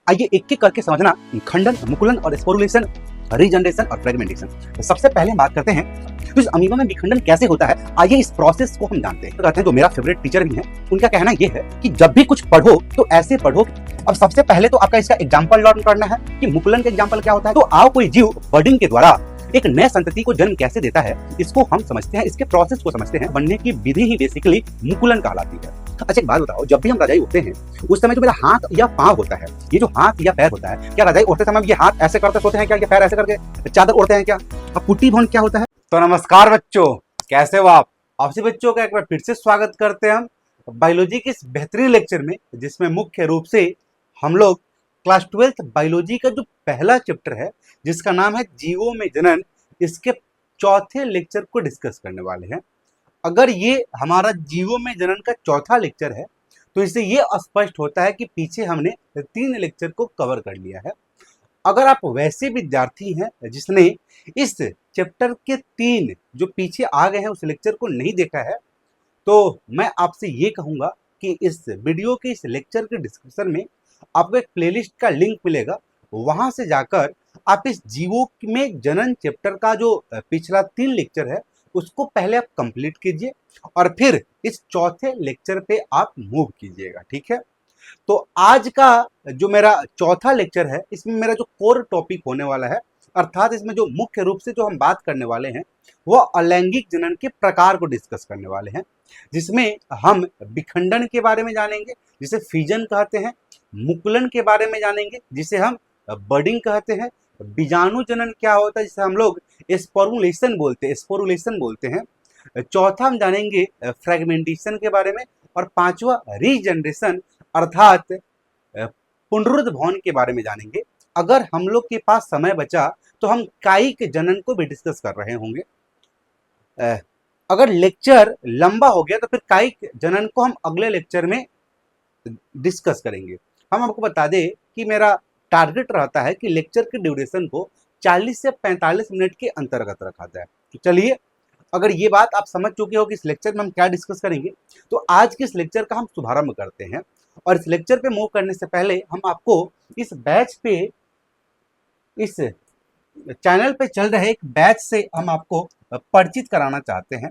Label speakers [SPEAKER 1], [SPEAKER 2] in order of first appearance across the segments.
[SPEAKER 1] आइए एक एक करके समझना खंडन, मुकुलन और स्पोरुलेशन, रीजनरेशन और फ्रेगमेंटेशन। तो सबसे पहले बात करते हैं तो इस अमीबा में विखंडन कैसे होता है। आइए इस प्रोसेस को हम जानते हैं। तो कहते हैं जो मेरा फेवरेट टीचर भी है, उनका कहना यह है कि जब भी कुछ पढ़ो तो ऐसे पढ़ो। अब सबसे पहले तो आपका इसका एग्जांपल लर्न करना है कि मुकुलन का एग्जांपल क्या होता है। तो आओ कोई जीव बर्डिंग के द्वारा एक नए संतति को जन्म कैसे देता है, इसको हम समझते हैं, इसके प्रोसेस को समझते हैं। बनने की विधि ही बेसिकली मुकुलन कहलाती है। अच्छा एक बात बताओ, जब भी हम रजाई उठते हैं उस समय जो मेरा हाथ या पांव होता है, ये जो हाथ या पैर होता है, क्या रजाई उठते समय ये हाथ ऐसे करते सोते हैं क्या, ये पैर ऐसे करके चादर उड़ते हैं क्या? अब पुट्टी भवन क्या होता है? तो नमस्कार बच्चों, कैसे हो आप? आपसे बच्चों का एक बार फिर से स्वागत करते हैं हम बायोलॉजी के इस बेहतरीन लेक्चर में, जिसमें मुख्य रूप से हम लोग क्लास 12th बायोलॉजी का जो पहला चैप्टर है, जिसका नाम है जीवों में जनन, इसके चौथे लेक्चर को डिस्कस करने वाले हैं। अगर ये हमारा जीवों में जनन का चौथा लेक्चर है तो इससे ये स्पष्ट होता है कि पीछे हमने 3 लेक्चर को कवर कर लिया है। अगर आप वैसे विद्यार्थी हैं जिसने इस चैप्टर के 3 जो पीछे आ गए हैं उस लेक्चर को नहीं देखा है, तो मैं आपसे ये कहूँगा कि इस वीडियो के इस लेक्चर के डिस्क्रिप्शन में आपको एक प्लेलिस्ट का लिंक मिलेगा। वहाँ से जाकर आप इस जीवों में जनन चैप्टर का जो पिछला 3 लेक्चर है उसको पहले आप कंप्लीट कीजिए और फिर इस चौथे लेक्चर पे आप मूव कीजिएगा, ठीक है? तो आज का जो मेरा चौथा लेक्चर है, इसमें मेरा जो कोर टॉपिक होने वाला है, अर्थात इसमें जो मुख्य रूप से जो हम बात करने वाले हैं वो अलैंगिक जनन के प्रकार को डिस्कस करने वाले हैं, जिसमें हम विखंडन के बारे में जानेंगे जिसे फिजन कहते हैं, मुकुलन के बारे में जानेंगे जिसे हम बर्डिंग कहते हैं, बीजाणु जनन क्या होता है जिसे हम लोग स्पोरुलेशन बोलते हैं, चौथा हम जानेंगे फ्रेगमेंटेशन के बारे में, और पांचवा रीजनरेशन अर्थात पुनरुद्भवन के बारे में जानेंगे। अगर हम लोग के पास समय बचा तो हम कायिक जनन को भी डिस्कस कर रहे होंगे। अगर लेक्चर लंबा हो गया तो फिर कायिक जनन को हम अगले लेक्चर में डिस्कस करेंगे। हम आपको बता दें कि मेरा टारगेट रहता है कि लेक्चर के ड्यूरेशन को 40 से 45 मिनट के अंतर्गत रखा जाए। तो चलिए, अगर ये बात आप समझ चुके हो कि इस लेक्चर में हम क्या डिस्कस करेंगे, तो आज के इस लेक्चर का हम शुभारंभ करते हैं। और इस लेक्चर पे मूव करने से पहले हम आपको इस बैच पे, इस चैनल पे चल रहे एक बैच से हम आपको परिचित कराना चाहते हैं।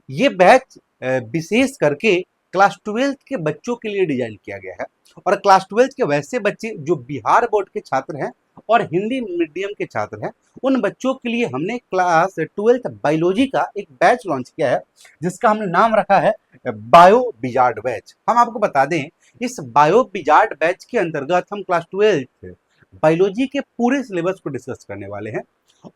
[SPEAKER 1] ये बैच विशेष करके क्लास 12th के बच्चों के लिए डिजाइन किया गया है, और क्लास 12th के वैसे बच्चे जो बिहार बोर्ड के छात्र हैं और हिंदी मीडियम के छात्र हैं, उन बच्चों के लिए हमने क्लास 12th बायोलॉजी का एक बैच लॉन्च किया है, जिसका हमने नाम रखा है बायो विजार्ड बैच। हम आपको बता दें, इस बायो विजार्ड बैच के अंतर्गत हम क्लास 12th बायोलॉजी के पूरे सिलेबस को डिस्कस करने वाले हैं,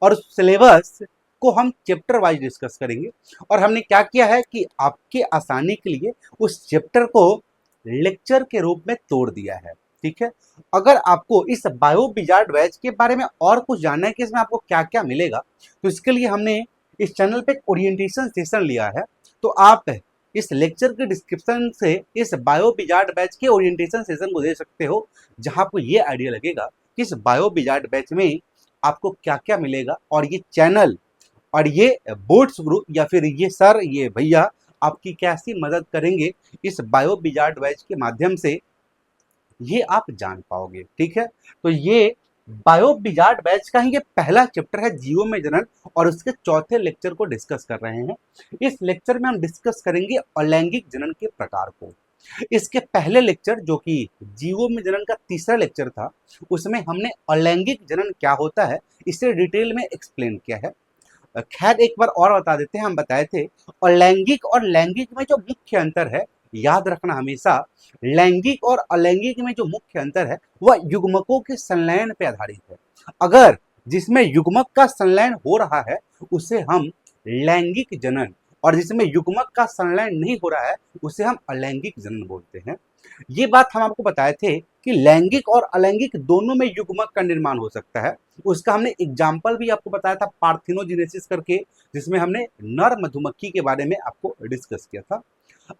[SPEAKER 1] और उस सिलेबस को हम चैप्टर वाइज डिस्कस करेंगे। और हमने क्या किया है कि आपके आसानी के लिए उस चैप्टर को लेक्चर के रूप में तोड़ दिया है, ठीक है? अगर आपको इस बायो विजार्ड बैच के बारे में और कुछ जानना है कि इसमें आपको क्या क्या मिलेगा, तो इसके लिए हमने इस चैनल पे एक ओरिएंटेशन सेशन लिया है। तो आप इस लेक्चर के डिस्क्रिप्शन से इस बायो विजार्ड बैच के ओरिएंटेशन सेशन को दे सकते हो, जहां आपको ये आइडिया लगेगा कि इस बायो विजार्ड बैच में आपको क्या क्या मिलेगा, और ये चैनल और ये बोर्ड्स ग्रुप या फिर ये सर, ये भैया आपकी कैसी मदद करेंगे इस बायो विजार्ड बैच के माध्यम से, ये आप जान पाओगे, ठीक है? तो ये बायो विजार्ड बैच का ही ये पहला चैप्टर है, जीवों में जनन, और उसके चौथे लेक्चर को डिस्कस कर रहे हैं। इस लेक्चर में हम डिस्कस करेंगे अलैंगिक जनन के प्रकार को। इसके पहले लेक्चर जो कि जीवों में जनन का तीसरा लेक्चर था, उसमें हमने अलैंगिक जनन क्या होता है इसे डिटेल में एक्सप्लेन किया है। खैर एक बार और बता देते हैं, हम बताए थे अलैंगिक और लैंगिक में जो मुख्य अंतर है, याद रखना हमेशा, लैंगिक और अलैंगिक में जो मुख्य अंतर है वह युग्मकों के संलयन पर आधारित है। अगर जिसमें युग्मक का संलयन हो रहा है उसे हम लैंगिक जनन, और जिसमें युग्मक का संलयन नहीं हो रहा है उसे हम अलैंगिक जनन बोलते हैं। ये बात हम आपको बताए थे कि लैंगिक और अलैंगिक दोनों में युग्मक का निर्माण हो सकता है। उसका हमने एग्जाम्पल भी आपको बताया था, पार्थिनोजेनेसिस करके, जिसमें हमने नर मधुमक्खी के बारे में आपको डिस्कस किया था।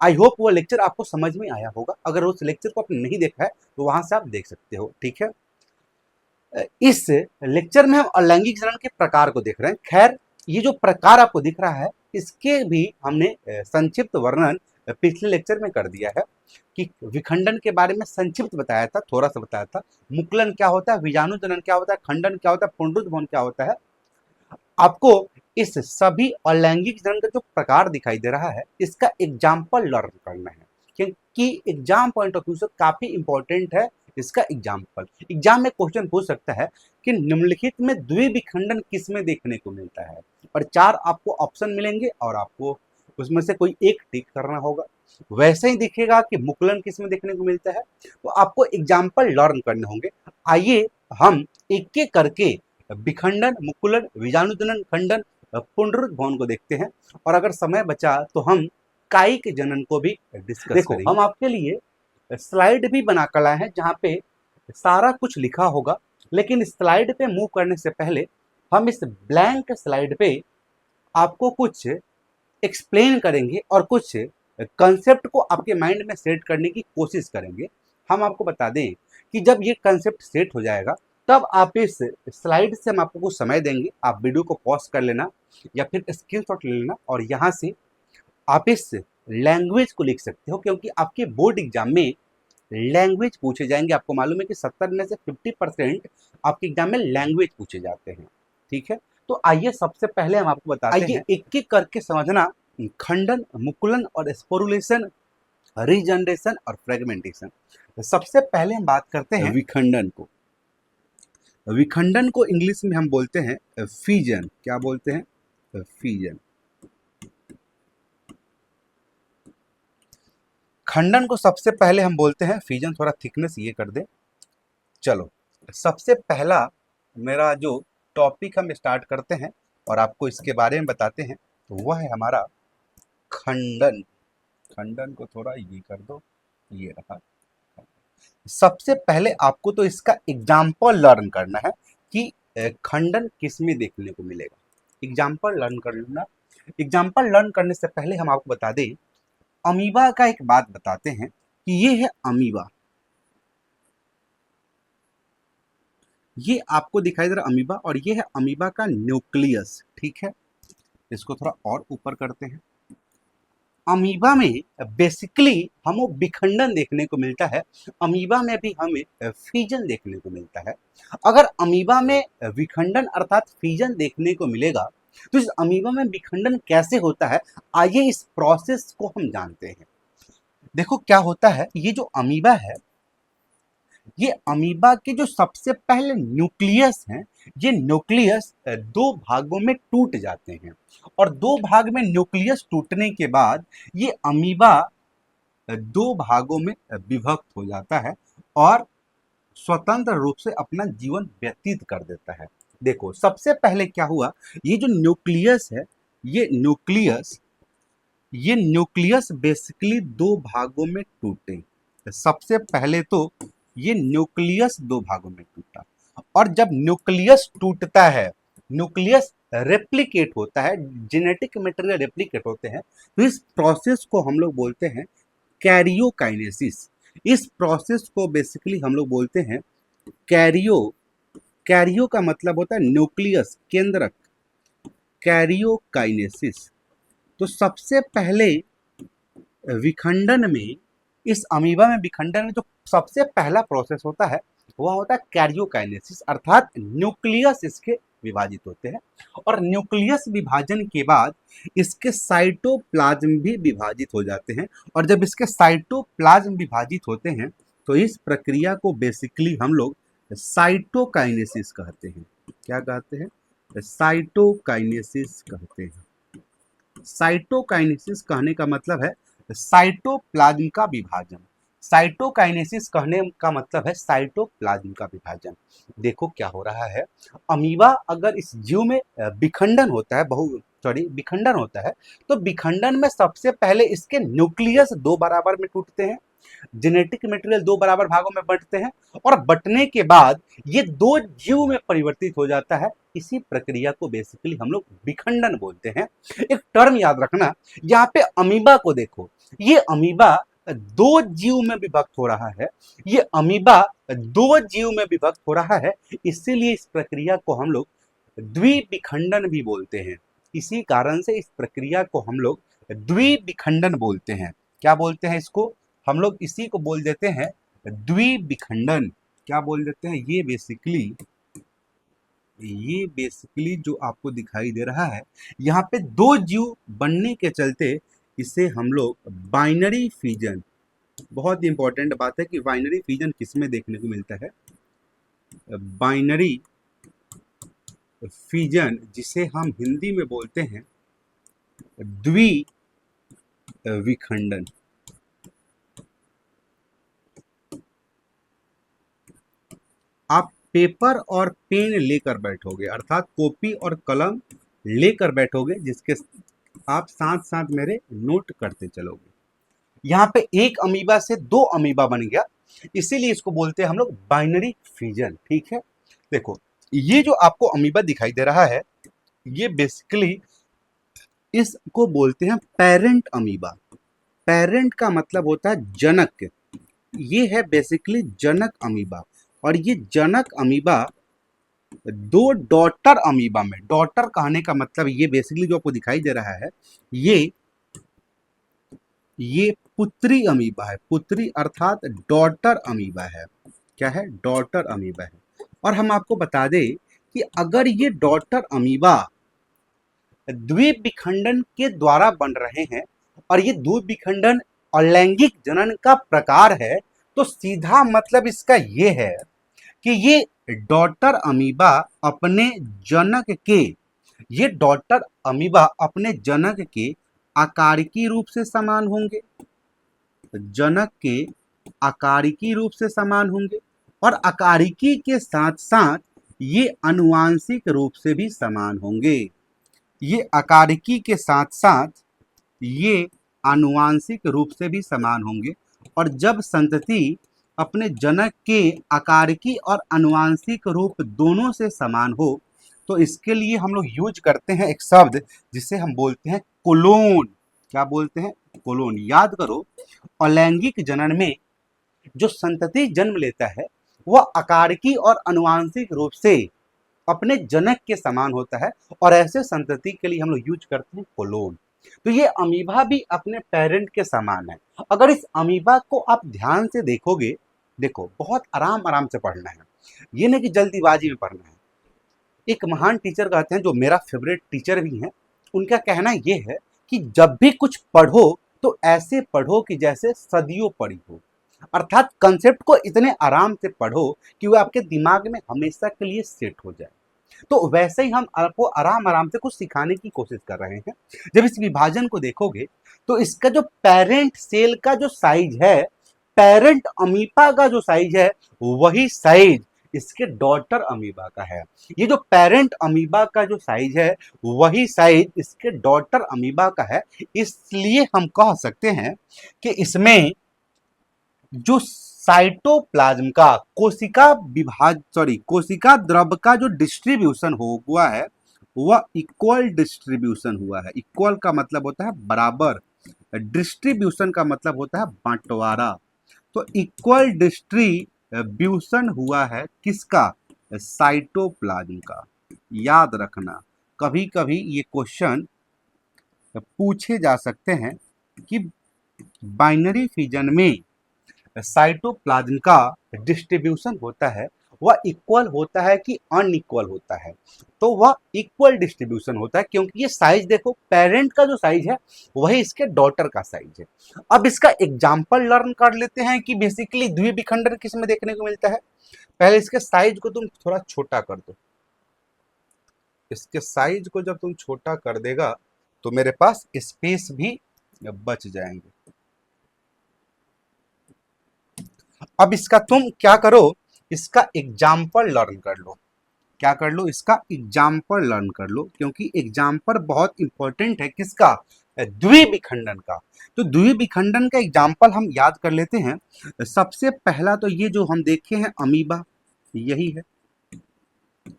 [SPEAKER 1] आई होप वो लेक्चर आपको समझ में आया होगा। अगर उस लेक्चर को आपने नहीं देखा है तो वहां से आप देख सकते हो, ठीक है? इस लेक्चर में हम अलैंगिक जनन के प्रकार को देख रहे हैं। खैर ये जो प्रकार आपको दिख रहा है इसके भी हमने संक्षिप्त वर्णन पिछले लेक्चर में कर दिया है। कि विखंडन के बारे में संक्षिप्त बताया था, थोड़ा सा बताया था। मुकुलन क्या होता है, बीजाणु जनन क्या होता है, खंडन क्या होता है, पुनरुत्भवन क्या होता है। आपको इस सभी अलैंगिक जनन का जो प्रकार दिखाई दे रहा है, इसका एग्जाम्पल लर्न करना है, क्योंकि एग्जाम पॉइंट ऑफ व्यू से काफी इंपॉर्टेंट है इसका एग्जाम्पल। एग्जाम में क्वेश्चन पूछ सकता है कि निम्नलिखित में द्विविखंडन किस में देखने को मिलता है, और 4 आपको ऑप्शन मिलेंगे और आपको उसमें से कोई एक टिक करना होगा। वैसे ही दिखेगा कि मुकुलन किस में देखने को मिलता है, तो आपको एग्जाम्पल लर्न करने होंगे। आइए हम एक एक करके विखंडन, मुकुलन, बीजाणुजनन, खंडन, पुनरुत्भवन को देखते हैं, और अगर समय बचा तो हम कायिक जनन को भी डिस्कस करेंगे। हम आपके लिए स्लाइड भी बना कर लाए हैं जहाँ पे सारा कुछ लिखा होगा, लेकिन स्लाइड पे मूव करने से पहले हम इस ब्लैंक स्लाइड पे आपको कुछ एक्सप्लेन करेंगे और कुछ कंसेप्ट को आपके माइंड में सेट करने की कोशिश करेंगे। हम आपको बता दें कि जब ये कंसेप्ट सेट हो जाएगा, तब आप इस स्लाइड से हम आपको कुछ समय देंगे, आप वीडियो को पॉज कर लेना या फिर स्क्रीनशॉट ले लेना, और यहाँ से आप इस लैंग्वेज को लिख सकते हो, क्योंकि आपके बोर्ड एग्जाम में लैंग्वेज पूछे जाएंगे। आपको मालूम है कि 70 में से 50% आपके एग्जाम में लैंग्वेज पूछे जाते हैं, ठीक है। तो आइए सबसे पहले हम आपको बताते हैं, एक एक करके समझना खंडन, मुकुलन और स्पोरुलेशन, रीजनरेशन और फ्रेगमेंटेशन। सबसे पहले हम बात करते हैं विखंडन को। विखंडन को इंग्लिश में हम बोलते हैं फीजन। क्या बोलते हैं? फीजन। खंडन को सबसे पहले हम बोलते हैं फीजन। थोड़ा थिकनेस ये कर दे। चलो, सबसे पहला मेरा जो टॉपिक हम स्टार्ट करते हैं और आपको इसके बारे में बताते हैं, तो वह है हमारा खंडन। खंडन को थोड़ा ये कर दो, ये रहा। सबसे पहले आपको तो इसका एग्जाम्पल लर्न करना है कि खंडन किस में देखने को मिलेगा। एग्जाम्पल लर्न कर लेना। एग्जाम्पल लर्न करने से पहले हम आपको बता दें, अमीबा का एक बात बताते हैं कि ये है अमीबा। ये आपको दिखाई दे रहा अमीबा, और ये है अमीबा का न्यूक्लियस, ठीक है। इसको थोड़ा और ऊपर करते हैं। अमीबा में बेसिकली हमें विखंडन देखने को मिलता है, अमीबा में भी हमें फीजन देखने को मिलता है। अगर अमीबा में विखंडन अर्थात फीजन देखने को मिलेगा, तो इस अमीबा में विखंडन कैसे होता है, आइए इस प्रोसेस को हम जानते हैं। देखो क्या होता है, ये जो अमीबा है, ये अमीबा के जो सबसे पहले न्यूक्लियस हैं, ये न्यूक्लियस 2 भागों में टूट जाते हैं, और 2 भाग में न्यूक्लियस टूटने के बाद ये अमीबा 2 भागों में विभक्त हो जाता है और स्वतंत्र रूप से अपना जीवन व्यतीत कर देता है। देखो सबसे पहले क्या हुआ, ये जो न्यूक्लियस है, ये न्यूक्लियस बेसिकली 2 भागों में टूटे। सबसे पहले तो ये न्यूक्लियस 2 भागों में टूटा, और जब न्यूक्लियस टूटता है, न्यूक्लियस रेप्लिकेट होता है, जेनेटिक मटेरियल रेप्लिकेट होते हैं, तो इस प्रोसेस को हम लोग बोलते हैं कैरियोकाइनेसिस। इस प्रोसेस को बेसिकली हम लोग बोलते हैं कैरियो का मतलब होता है न्यूक्लियस, केंद्रक, कैरियोकाइनेसिस। तो सबसे पहले विखंडन में, इस अमीबा में विखंडन में जो सबसे पहला प्रोसेस होता है, वह होता है कैरियोकाइनेसिस, अर्थात न्यूक्लियस इसके विभाजित होते हैं, और न्यूक्लियस विभाजन के बाद इसके साइटोप्लाज्म भी विभाजित हो जाते हैं, और जब इसके साइटोप्लाज्म विभाजित होते हैं, तो इस प्रक्रिया को बेसिकली हम लोग साइटोकाइनेसिस कहते हैं। क्या कहते हैं? साइटोकाइनेसिस कहते हैं। साइटोकाइनेसिस कहने का मतलब है साइटोप्लाज्म का विभाजन। साइटोकाइनेसिस कहने का मतलब है साइटोप्लाज्म का विभाजन। देखो क्या हो रहा है, अमीबा अगर इस जीव में विखंडन होता है, विखंडन होता है, तो विखंडन में सबसे पहले इसके न्यूक्लियस 2 बराबर में टूटते हैं, जेनेटिक मटेरियल 2 बराबर भागों में बंटते हैं, और बंटने के बाद ये 2 जीव में परिवर्तित हो जाता है। इसी प्रक्रिया को बेसिकली हम लोग विखंडन बोलते हैं। एक टर्म याद रखना, यहाँ पे अमीबा को देखो, ये अमीबा 2 जीव में विभक्त हो रहा है, ये अमीबा 2 जीव में विभक्त हो रहा है, इसीलिए इस प्रक्रिया को हम लोग द्विविखंडन भी बोलते हैं। इसी कारण से इस प्रक्रिया को हम लोग द्विविखंडन बोलते हैं। क्या बोलते हैं इसको? हम लोग इसी को बोल देते हैं द्विविखंडन। क्या बोल देते हैं? ये बेसिकली जो आपको दिखाई दे रहा है, यहाँ पे दो जीव बनने के चलते इसे हम लोग बाइनरी फिजन, बहुत इंपॉर्टेंट बात है कि बाइनरी फिजन किसमें देखने को मिलता है? बाइनरी फिजन, जिसे हम हिंदी में बोलते हैं द्विविखंडन। आप पेपर और पेन लेकर बैठोगे, अर्थात कॉपी और कलम लेकर बैठोगे, जिसके आप साथ साथ मेरे नोट करते चलोगे। यहाँ पे एक अमीबा से दो अमीबा बन गया, इसीलिए इसको बोलते हैं हम लोग बाइनरी फिजन। ठीक है, देखो ये जो आपको अमीबा दिखाई दे रहा है, ये बेसिकली इसको बोलते हैं पेरेंट अमीबा। पेरेंट का मतलब होता है जनक। ये है बेसिकली जनक अमीबा, और ये जनक अमीबा दो डॉटर अमीबा में, डॉटर कहने का मतलब ये बेसिकली जो आपको दिखाई दे रहा है, ये पुत्री अमीबा है। पुत्री अर्थात डॉटर अमीबा है। क्या है? डॉटर अमीबा है। और हम आपको बता दें कि अगर ये डॉटर अमीबा द्विविखंडन के द्वारा बन रहे हैं और ये द्विविखंडन अलैंगिक जनन का प्रकार है, तो सीधा मतलब इसका ये है कि ये डॉटर अमीबा अपने जनक के, ये डॉटर अमीबा अपने जनक के आकारिकी रूप से समान होंगे, जनक के आकारिकी रूप से समान होंगे, और आकारिकी के साथ साथ ये अनुवांशिक रूप से भी समान होंगे। ये आकारिकी के साथ साथ ये आनुवांशिक रूप से भी समान होंगे। और जब संतति अपने जनक के आकारिकी और आनुवांशिक रूप दोनों से समान हो, तो इसके लिए हम लोग यूज करते हैं एक शब्द जिसे हम बोलते हैं कोलोन। क्या बोलते हैं? कोलोन। याद करो, अलैंगिक जनन में जो संतति जन्म लेता है वह आकारिकी और आनुवांशिक रूप से अपने जनक के समान होता है, और ऐसे संतति के लिए हम लोग यूज करते हैं कोलोन। तो ये अमीबा भी अपने पेरेंट के समान है। अगर इस अमीबा को आप ध्यान से देखोगे, देखो बहुत आराम आराम से पढ़ना है, ये नहीं कि जल्दीबाजी में पढ़ना है। एक महान टीचर कहते हैं, जो मेरा फेवरेट टीचर भी हैं, उनका कहना ये है कि जब भी कुछ पढ़ो तो ऐसे पढ़ो कि जैसे सदियों पढ़ी हो, अर्थात कंसेप्ट को इतने आराम से पढ़ो कि वह आपके दिमाग में हमेशा के लिए सेट हो जाए। तो वैसे ही हम आपको आराम आराम से कुछ सिखाने की कोशिश कर रहे हैं। जब इस विभाजन को देखोगे तो इसका जो पेरेंट सेल का जो साइज है, पेरेंट अमीबा का जो साइज है, वही साइज इसके डॉटर अमीबा का है। ये जो पेरेंट अमीबा का जो साइज है, वही साइज इसके डॉटर अमीबा का है। इसलिए हम कह सकते हैं कि इसमें जो साइटोप्लाज्म का कोशिका द्रव का जो डिस्ट्रीब्यूशन हुआ है, वह इक्वल डिस्ट्रीब्यूशन हुआ है। इक्वल का मतलब होता है बराबर, डिस्ट्रीब्यूशन का मतलब होता है बंटवारा। तो इक्वल डिस्ट्रीब्यूशन हुआ है किसका? साइटोप्लाज्म का। याद रखना, कभी कभी ये क्वेश्चन पूछे जा सकते हैं कि बाइनरी फिजन में साइटोप्लाज्म का डिस्ट्रीब्यूशन होता है, वह इक्वल होता है कि अनइक्वल होता है? तो वह इक्वल डिस्ट्रीब्यूशन होता है, क्योंकि ये साइज देखो, पेरेंट का जो साइज है वही इसके डॉटर का साइज है। अब इसका एग्जाम्पल लर्न कर लेते हैं कि बेसिकली द्विविखंडन किस में देखने को मिलता है। पहले इसके साइज को तुम थोड़ा छोटा कर दो। इसके साइज को जब तुम छोटा कर देगा तो मेरे पास स्पेस भी बच जाएंगे। अब इसका तुम क्या करो, इसका एग्जाम्पल लर्न कर लो। क्या कर लो? इसका एग्जाम्पल लर्न कर लो, क्योंकि एग्जाम्पल बहुत इंपॉर्टेंट है किसका? द्विविखंडन का। तो द्विविखंडन का एग्जाम्पल हम याद कर लेते हैं। सबसे पहला तो ये जो हम देखे हैं अमीबा, यही है।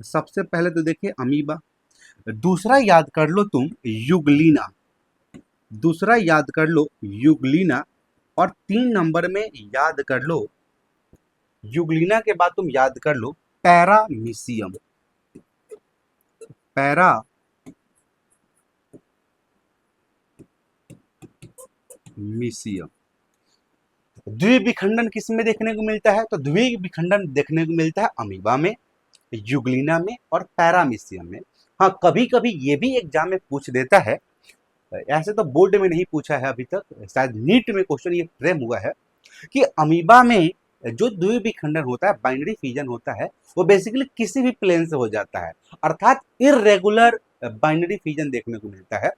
[SPEAKER 1] सबसे पहले तो देखिए अमीबा। दूसरा याद कर लो तुम युगलीना। दूसरा याद कर लो युगलीना। और 3 नंबर में याद कर लो, युगलीना के बाद तुम याद कर लो पैरामीशियम। पैरामीशियम। द्विविखंडन किस में देखने को मिलता है? तो द्विविखंडन देखने को मिलता है अमीबा में, यूग्लिना में और पैरामीशियम में। हाँ, कभी कभी ये भी एग्जाम में पूछ देता है, ऐसे तो बोर्ड में नहीं पूछा है अभी तक, शायद नीट में क्वेश्चन ये फ्रेम हुआ है कि अमीबा में जो द्विविखंडन होता है, बाइनरी फिजन होता है, वो बेसिकली किसी भी प्लेन से हो जाता है, अर्थात इरेगुलर बाइनरी फिजन देखने को मिलता है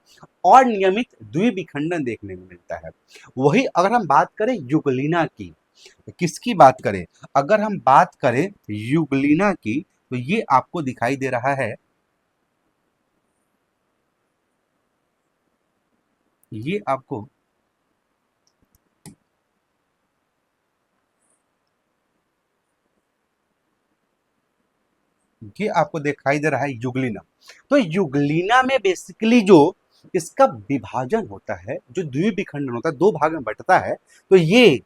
[SPEAKER 1] और नियमित द्विविखंडन देखने को मिलता है। वही अगर हम बात करें यूग्लिना की, किसकी बात करें? अगर हम बात करें यूग्लिना की, तो ये आपको दिखाई दे रहा है, ये आपको दिखाई दे रहा है यूग्लिना। तो यूग्लिना में बेसिकली जो इसका विभाजन होता है, जो द्विविखंडन होता है, दो भाग में बंटता है, तो ये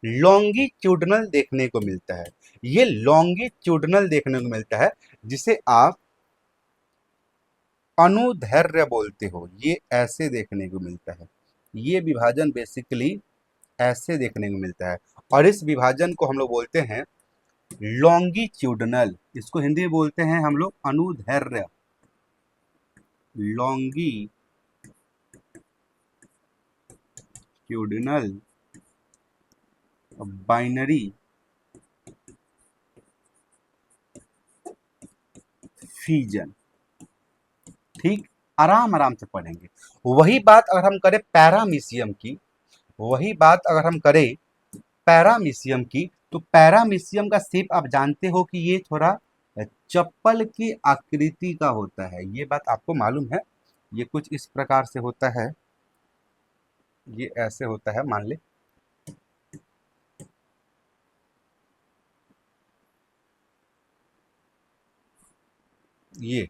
[SPEAKER 1] लॉन्गिट्यूडनल देखने को मिलता है। ये लॉन्गिट्यूडनल देखने को मिलता है, जिसे आप अनुदैर्ध्य बोलते हो। ये ऐसे देखने को मिलता है, ये विभाजन बेसिकली ऐसे देखने को मिलता है, और इस विभाजन को हम लोग बोलते हैं लॉन्गिट्यूडनल। इसको हिंदी में बोलते हैं हम लोग अनुदैर्ध्य, लॉन्गिट्यूडनल बाइनरी फिजन। ठीक, आराम आराम से पढ़ेंगे। वही बात अगर हम करें पैरामीशियम की, वही बात अगर हम करें पैरामीशियम की, तो पैरामीशियम का शेप आप जानते हो कि ये थोड़ा चप्पल की आकृति का होता है। ये बात आपको मालूम है, ये कुछ इस प्रकार से होता है, ये ऐसे होता है, मान ले। ये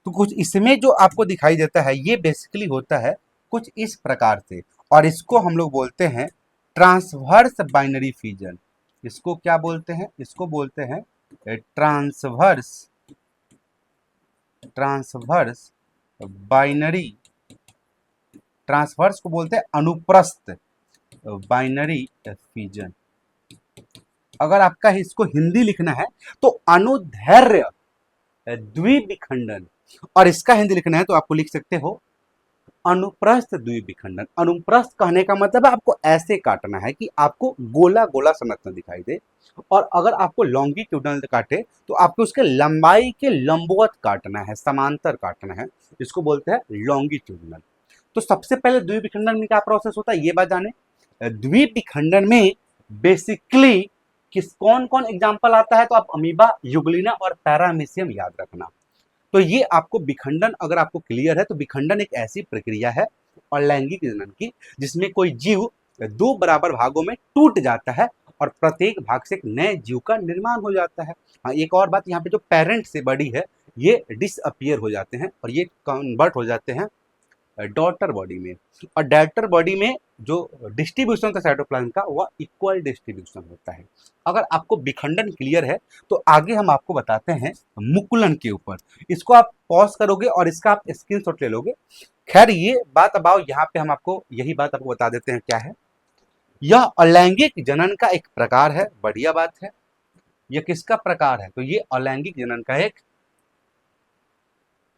[SPEAKER 1] तो कुछ इसमें जो आपको दिखाई देता है, ये बेसिकली होता है कुछ इस प्रकार से, और इसको हम लोग बोलते हैं ट्रांसवर्स बाइनरी फिजन। इसको क्या बोलते हैं? इसको बोलते हैं ट्रांसवर्स ट्रांसवर्स बाइनरी, ट्रांसवर्स को बोलते हैं अनुप्रस्थ बाइनरी फिजन। अगर आपका इसको हिंदी लिखना है तो अनुदैर्ध्य द्विविखंडन, और इसका हिंदी लिखना है तो आपको लिख सकते हो अनुप्रस्थ द्विविखंडन। अनुप्रस्थ कहने का मतलब है आपको ऐसे काटना है कि आपको गोला गोला संरचना दिखाई दे, और अगर आपको लॉन्गिट्यूडनल काटे तो आपको उसके लंबाई के लंबवत काटना है, समांतर काटना है, इसको बोलते हैं लॉन्गिट्यूडनल। तो सबसे पहले द्विविखंडन में क्या प्रोसेस होता है, ये बात जाने। द्विविखंडन में बेसिकली कौन कौन एग्जाम्पल आता है? तो आप अमीबा, यूग्लिना और पैरामीशियम याद रखना। तो ये आपको विखंडन अगर आपको क्लियर है, तो विखंडन एक ऐसी प्रक्रिया है अलैंगिक जनन की, जिसमें कोई जीव दो बराबर भागों में टूट जाता है और प्रत्येक भाग से एक नए जीव का निर्माण हो जाता है। हाँ, एक और बात, यहाँ पे जो पेरेंट से बड़ी है, ये डिसअपियर हो जाते हैं और ये कन्वर्ट हो जाते हैं डॉटर बॉडी में, और डॉटर बॉडी में जो डिस्ट्रीब्यूशन होता है साइटोप्लाज्म का, वह इक्वल डिस्ट्रीब्यूशन होता है। अगर आपको विखंडन क्लियर है तो आगे हम आपको बताते हैं मुकुलन के ऊपर। इसको आप पॉज करोगे और इसका आप स्क्रीनशॉट ले लोगे। खैर, ये बात अब आओ, यहाँ पे हम आपको यही बात आपको बता देते हैं क्या है। यह अलैंगिक जनन का एक प्रकार है, बढ़िया बात है। यह किसका प्रकार है? तो ये अलैंगिक जनन का एक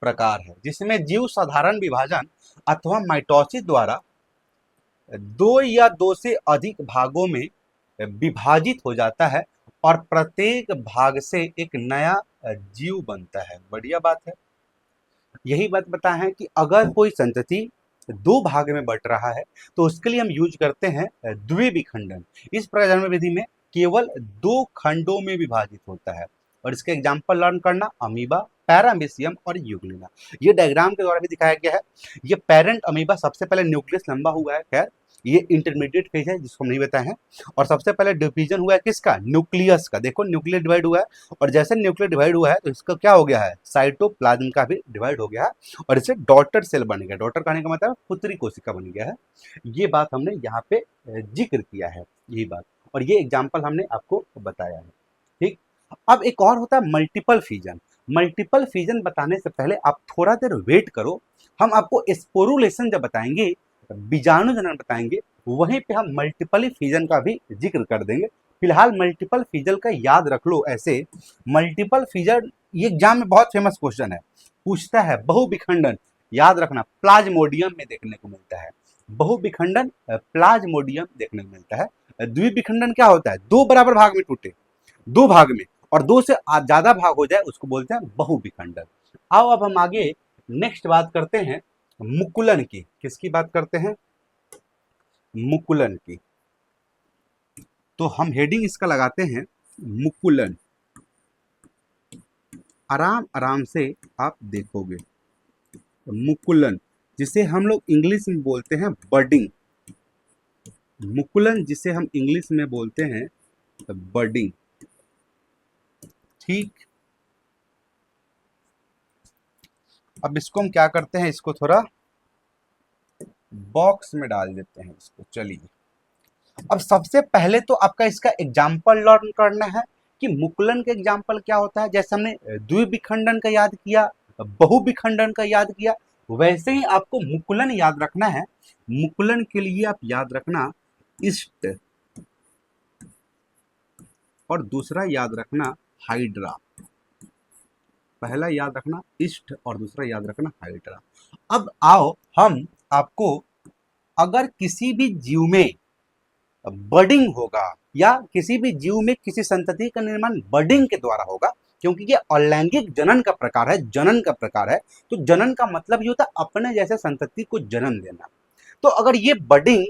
[SPEAKER 1] प्रकार है, जिसमें जीव साधारण विभाजन अथवा माइटोसिस द्वारा दो या दो से अधिक भागों में विभाजित हो जाता है और प्रत्येक भाग से एक नया जीव बनता है। बढ़िया बात है। यही बात बताए हैं कि अगर कोई संतति दो भाग में बंट रहा है तो उसके लिए हम यूज करते हैं द्विविखंडन। इस प्रजनन विधि में केवल दो खंडों में विभाजित होता है, और इसके एग्जाम्पल लर्न करना अमीबा, पैरामीशियम और यूग्लिना। ये डायग्राम के द्वारा भी दिखाया गया है। ये पेरेंट अमीबा, सबसे पहले न्यूक्लियस लंबा हुआ है, खैर ये इंटरमीडिएट फेज है जिसको हम नहीं बताए हैं, और सबसे पहले डिवीजन हुआ है किसका? न्यूक्लियस का। देखो न्यूक्लियर डिवाइड हुआ है, और जैसे न्यूक्लियर डिवाइड हुआ है तो इसका क्या हो गया है? साइटोप्लाज्म का भी डिवाइड हो गया है, और इससे डॉटर सेल बन गया। डॉटर कहने का मतलब पुत्री कोशिका बन गया है। ये बात हमने यहाँ पे जिक्र किया है, यही बात, और ये एग्जाम्पल हमने आपको बताया है। ठीक, अब एक और होता है मल्टीपल फिजन। मल्टीपल फिजन बताने से पहले आप थोड़ा देर वेट करो, हम आपको स्पोरुलेशन जब बताएंगे, बीजाणु जनन बताएंगे, वहीं पे हम मल्टीपल फिजन का भी जिक्र कर देंगे। फिलहाल मल्टीपल फिजन का याद रख लो ऐसे। मल्टीपल फिजन ये एग्जाम में बहुत फेमस क्वेश्चन है, पूछता है बहुविखंडन, याद रखना प्लाज्मोडियम में देखने को मिलता है। बहुविखंडन प्लाज्मोडियम देखने को मिलता है। द्विविखंडन क्या होता है, दो बराबर भाग में टूटे, दो भाग में, और दो से ज्यादा भाग हो जाए उसको बोलते हैं बहुविखंडन। आओ अब हम आगे नेक्स्ट बात करते हैं मुकुलन की। किसकी बात करते हैं, मुकुलन की। तो हम हेडिंग इसका लगाते हैं मुकुलन। आराम आराम से आप देखोगे। मुकुलन जिसे हम लोग इंग्लिश में बोलते हैं बडिंग, मुकुलन जिसे हम इंग्लिश में बोलते हैं बडिंग। ठीक, अब इसको हम क्या करते हैं, इसको थोड़ा बॉक्स में डाल देते हैं इसको। चलिए, अब सबसे पहले तो आपका इसका एग्जाम्पल लर्न करना है कि मुकुलन के एग्जाम्पल क्या होता है। जैसे हमने द्विविखंडन का याद किया, बहुविखंडन का याद किया, वैसे ही आपको मुकुलन याद रखना है। मुकुलन के लिए आप याद रखना इष्ट, और दूसरा याद रखना हाइड्रा। पहला याद रखना इष्ट और दूसरा याद रखना हाइड्रा। अब आओ हम आपको, अगर किसी भी जीव में बडिंग होगा या किसी भी जीव में किसी संतति का निर्माण बडिंग के द्वारा होगा, क्योंकि ये अलैंगिक जनन का प्रकार है, जनन का प्रकार है, तो जनन का मतलब ये होता है अपने जैसे संतति को जन्म देना। तो अगर ये बडिंग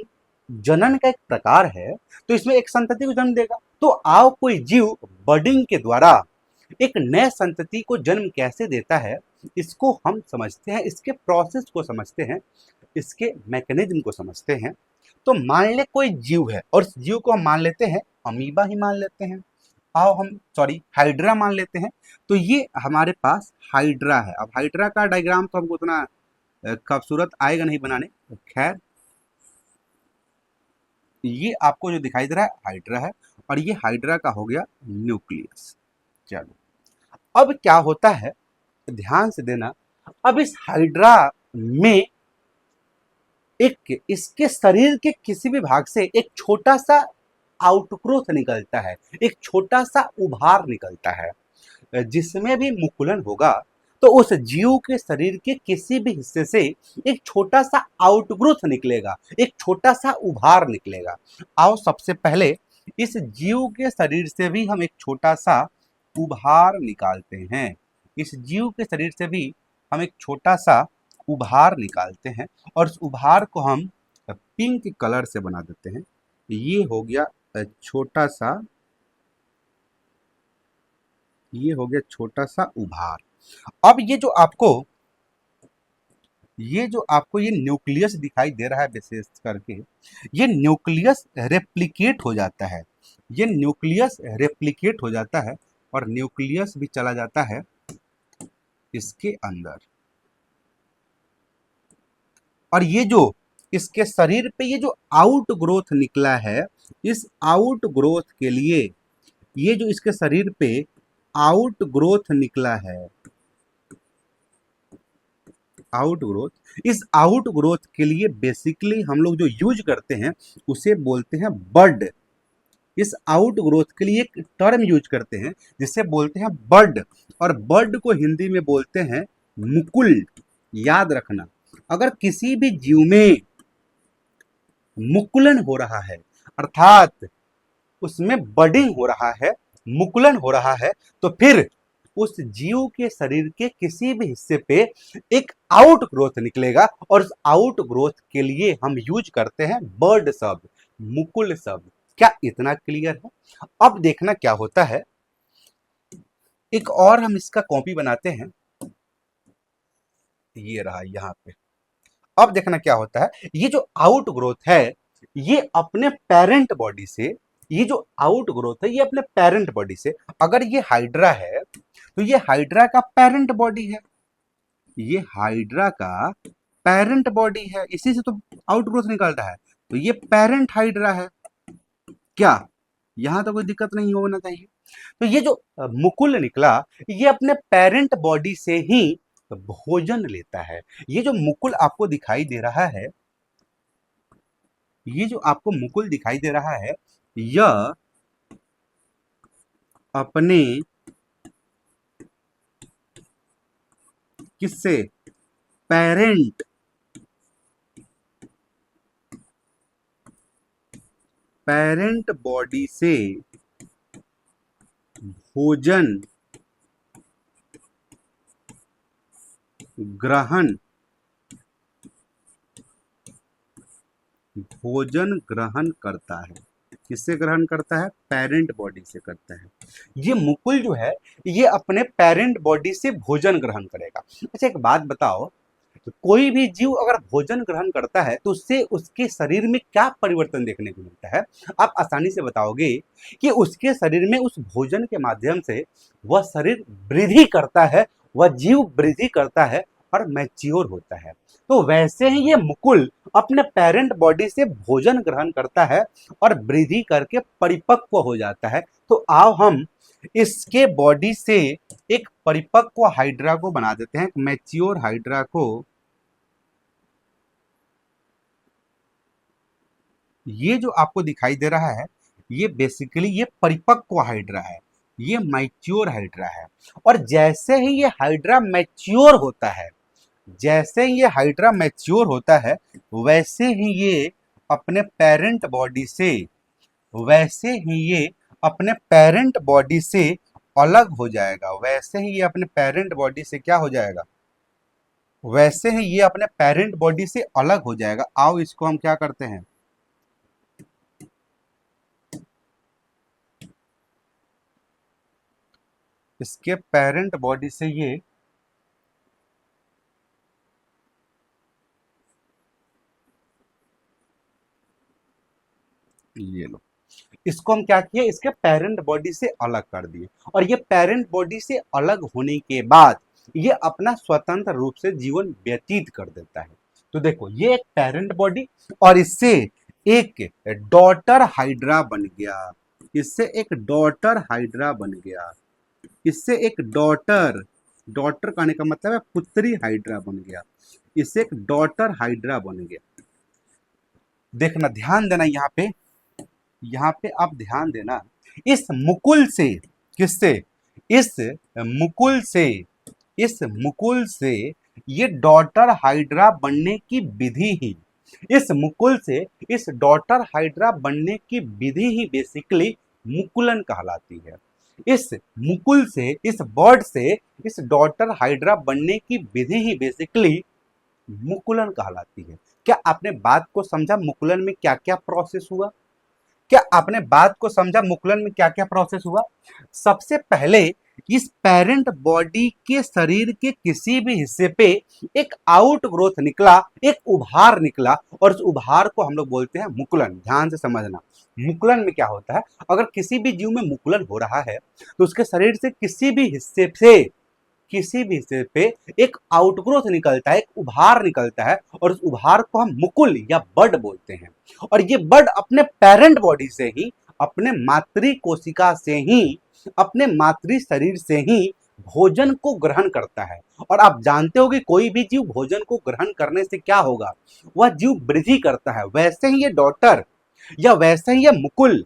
[SPEAKER 1] जनन का एक प्रकार है तो इसमें एक संतति को जन्म देगा। तो आओ कोई जीव बडिंग के द्वारा एक नए संतति को जन्म कैसे देता है इसको हम समझते हैं, इसके प्रोसेस को समझते हैं, इसके मैकेनिज्म को समझते हैं। तो मान ले कोई जीव है और इस जीव को हम मान लेते हैं अमीबा ही मान लेते हैं। आओ हम हाइड्रा मान लेते हैं। तो ये हमारे पास हाइड्रा है। अब हाइड्रा का डायग्राम तो हमको उतना खूबसूरत आएगा नहीं बनाने, खैर ये आपको जो दिखाई दे रहा है हाइड्रा है, और ये हाइड्रा का हो गया न्यूक्लियस। चलो, अब क्या होता है ध्यान से देना। अब इस हाइड्रा में एक इसके शरीर के किसी भी भाग से एक छोटा सा आउटग्रोथ निकलता है, एक छोटा सा उभार निकलता है। जिसमें भी मुकुलन होगा तो उस जीव के शरीर के किसी भी हिस्से से एक छोटा सा आउटग्रोथ निकलेगा, एक छोटा सा उभार निकलेगा। आओ सबसे पहले इस जीव के शरीर से भी हम एक छोटा सा उभार निकालते हैं। इस जीव के शरीर से भी हम एक छोटा सा उभार निकालते हैं, और उस उभार को हम पिंक कलर से बना देते हैं। ये हो गया छोटा सा, ये हो गया छोटा सा उभार। अब ये जो आपको ये न्यूक्लियस दिखाई दे रहा है विशेष करके, ये न्यूक्लियस रेप्लिकेट हो जाता है, ये न्यूक्लियस रेप्लिकेट हो जाता है और न्यूक्लियस भी चला जाता है इसके अंदर। और ये जो इसके शरीर पे ये जो आउट ग्रोथ निकला है, इस आउट ग्रोथ के लिए, ये जो इसके शरीर पे आउट ग्रोथ निकला है, आउट ग्रोथ, इस आउट ग्रोथ के लिए बेसिकली हम लोग जो यूज करते हैं उसे बोलते हैं बड। इस आउट ग्रोथ के लिए एक टर्म यूज करते हैं जिसे बोलते हैं बड, और बड को हिंदी में बोलते हैं मुकुल। याद रखना, अगर किसी भी जीव में मुकुलन हो रहा है, अर्थात उसमें बडिंग हो रहा है, मुकुलन हो रहा है, तो फिर उस जीव के शरीर के किसी भी हिस्से पे एक आउट ग्रोथ निकलेगा, और उस आउट ग्रोथ के लिए हम यूज करते हैं बर्ड शब्द, मुकुल शब्द। क्या इतना क्लियर है? अब देखना क्या होता है, एक और हम इसका कॉपी बनाते हैं, ये रहा यहाँ पे। अब देखना क्या होता है, ये जो आउट ग्रोथ है ये अपने पेरेंट बॉडी से, ये जो आउट ग्रोथ है ये अपने पेरेंट बॉडी से, अगर ये हाइड्रा है तो ये हाइड्रा का पेरेंट बॉडी है, ये हाइड्रा का पेरेंट बॉडी है, इसी से तो आउट ग्रोथ निकलता है, तो ये पेरेंट हाइड्रा है। क्या यहां तो कोई दिक्कत नहीं होना चाहिए। तो ये जो मुकुल निकला ये अपने पेरेंट बॉडी से ही भोजन लेता है। ये जो मुकुल आपको दिखाई दे रहा है ये जो आपको मुकुल दिखाई दे रहा है, यह अपने किससे, पेरेंट पेरेंट बॉडी से भोजन ग्रहण भोजन ग्रहण करता है। किससे ग्रहण करता है? पेरेंट बॉडी से करता है। ये मुकुल जो है ये अपने पेरेंट बॉडी से भोजन ग्रहण करेगा। अच्छा एक बात बताओ, तो कोई भी जीव अगर भोजन ग्रहण करता है तो उससे उसके शरीर में क्या परिवर्तन देखने को मिलता है? आप आसानी से बताओगे कि उसके शरीर में उस भोजन के माध्यम से वह शरीर वृद्धि करता है, वह जीव वृद्धि करता है और मैच्योर होता है। तो वैसे ही ये मुकुल अपने पेरेंट बॉडी से भोजन ग्रहण करता है और वृद्धि करके परिपक्व हो जाता है। तो आओ हम इसके बॉडी से एक परिपक्व हाइड्रा को बना देते हैं, मैच्योर हाइड्रा को। ये जो आपको दिखाई दे रहा है ये बेसिकली ये परिपक्व हाइड्रा है, ये मैच्योर हाइड्रा है। और जैसे ही ये हाइड्रा मैच्योर होता है, जैसे ही ये हाइड्रा मैच्योर होता है वैसे ही ये अपने पेरेंट बॉडी से वैसे ही ये अपने पेरेंट बॉडी से अलग हो जाएगा। वैसे ही ये अपने पेरेंट बॉडी से क्या हो जाएगा? वैसे ही ये अपने पेरेंट बॉडी से अलग हो जाएगा। आओ इसको हम क्या करते हैं, इसके पेरेंट बॉडी से ये लो, इसको हम क्या किए, इसके पेरेंट बॉडी से अलग कर दिए। और ये पेरेंट बॉडी से अलग होने के बाद ये अपना स्वतंत्र रूप से जीवन व्यतीत कर देता है। तो देखो ये एक पेरेंट बॉडी और इससे एक डॉटर हाइड्रा बन गया, इससे एक डॉटर हाइड्रा बन गया, इससे एक डॉटर डॉटर कहने का मतलब है पुत्री हाइड्रा बन गया, इससे एक डॉटर हाइड्रा बन गया। देखना ध्यान देना यहाँ पे आप ध्यान देना, इस मुकुल से, किससे, इस मुकुल से इस मुकुल से ये डॉटर हाइड्रा बनने की विधि ही इस मुकुल से इस डॉटर हाइड्रा बनने की विधि ही बेसिकली मुकुलन कहलाती है। इस मुकुल से, इस बर्ड से इस डॉटर हाइड्रा बनने की विधि ही बेसिकली मुकुलन कहलाती है। क्या आपने बात को समझा? मुकुलन में क्या क्या प्रोसेस हुआ? क्या आपने बात को समझा? मुकुलन में क्या क्या प्रोसेस हुआ? सबसे पहले इस पेरेंट बॉडी के शरीर के किसी भी हिस्से पे एक आउट ग्रोथ निकला, एक उभार निकला और उस उभार को हम लोग बोलते हैं मुकुलन। ध्यान से समझना, मुकुलन में क्या होता है, अगर किसी भी जीव में मुकुलन हो रहा है तो उसके शरीर से किसी भी हिस्से पे एक आउटग्रोथ निकलता है, एक उभार निकलता है और उस उभार को हम मुकुल या बड बोलते हैं। और ये बड अपने पेरेंट बॉडी से ही, अपने मातृ कोशिका से ही, अपने मातृ शरीर से ही भोजन को ग्रहण करता है। और आप जानते हो कि कोई भी जीव भोजन को ग्रहण करने से क्या होगा, वह जीव वृद्धि करता है। वैसे ही ये डॉटर या वैसे ही ये मुकुल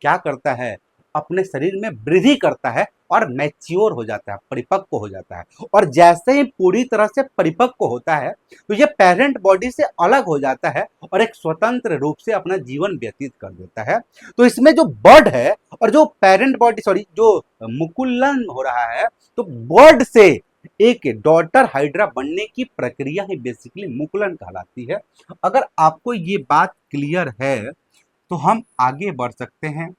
[SPEAKER 1] क्या करता है, अपने शरीर में वृद्धि करता है और मैच्योर हो जाता है, परिपक्व हो जाता है। और जैसे ही पूरी तरह से परिपक्व होता है तो ये पेरेंट बॉडी से अलग हो जाता है और एक स्वतंत्र रूप से अपना जीवन व्यतीत कर देता है। तो इसमें जो बर्ड है और जो पेरेंट बॉडी जो मुकुलन हो रहा है, तो बर्ड से एक डॉटर हाइड्रा बनने की प्रक्रिया ही बेसिकली मुकुलन कहलाती है। अगर आपको ये बात क्लियर है तो हम आगे बढ़ सकते हैं।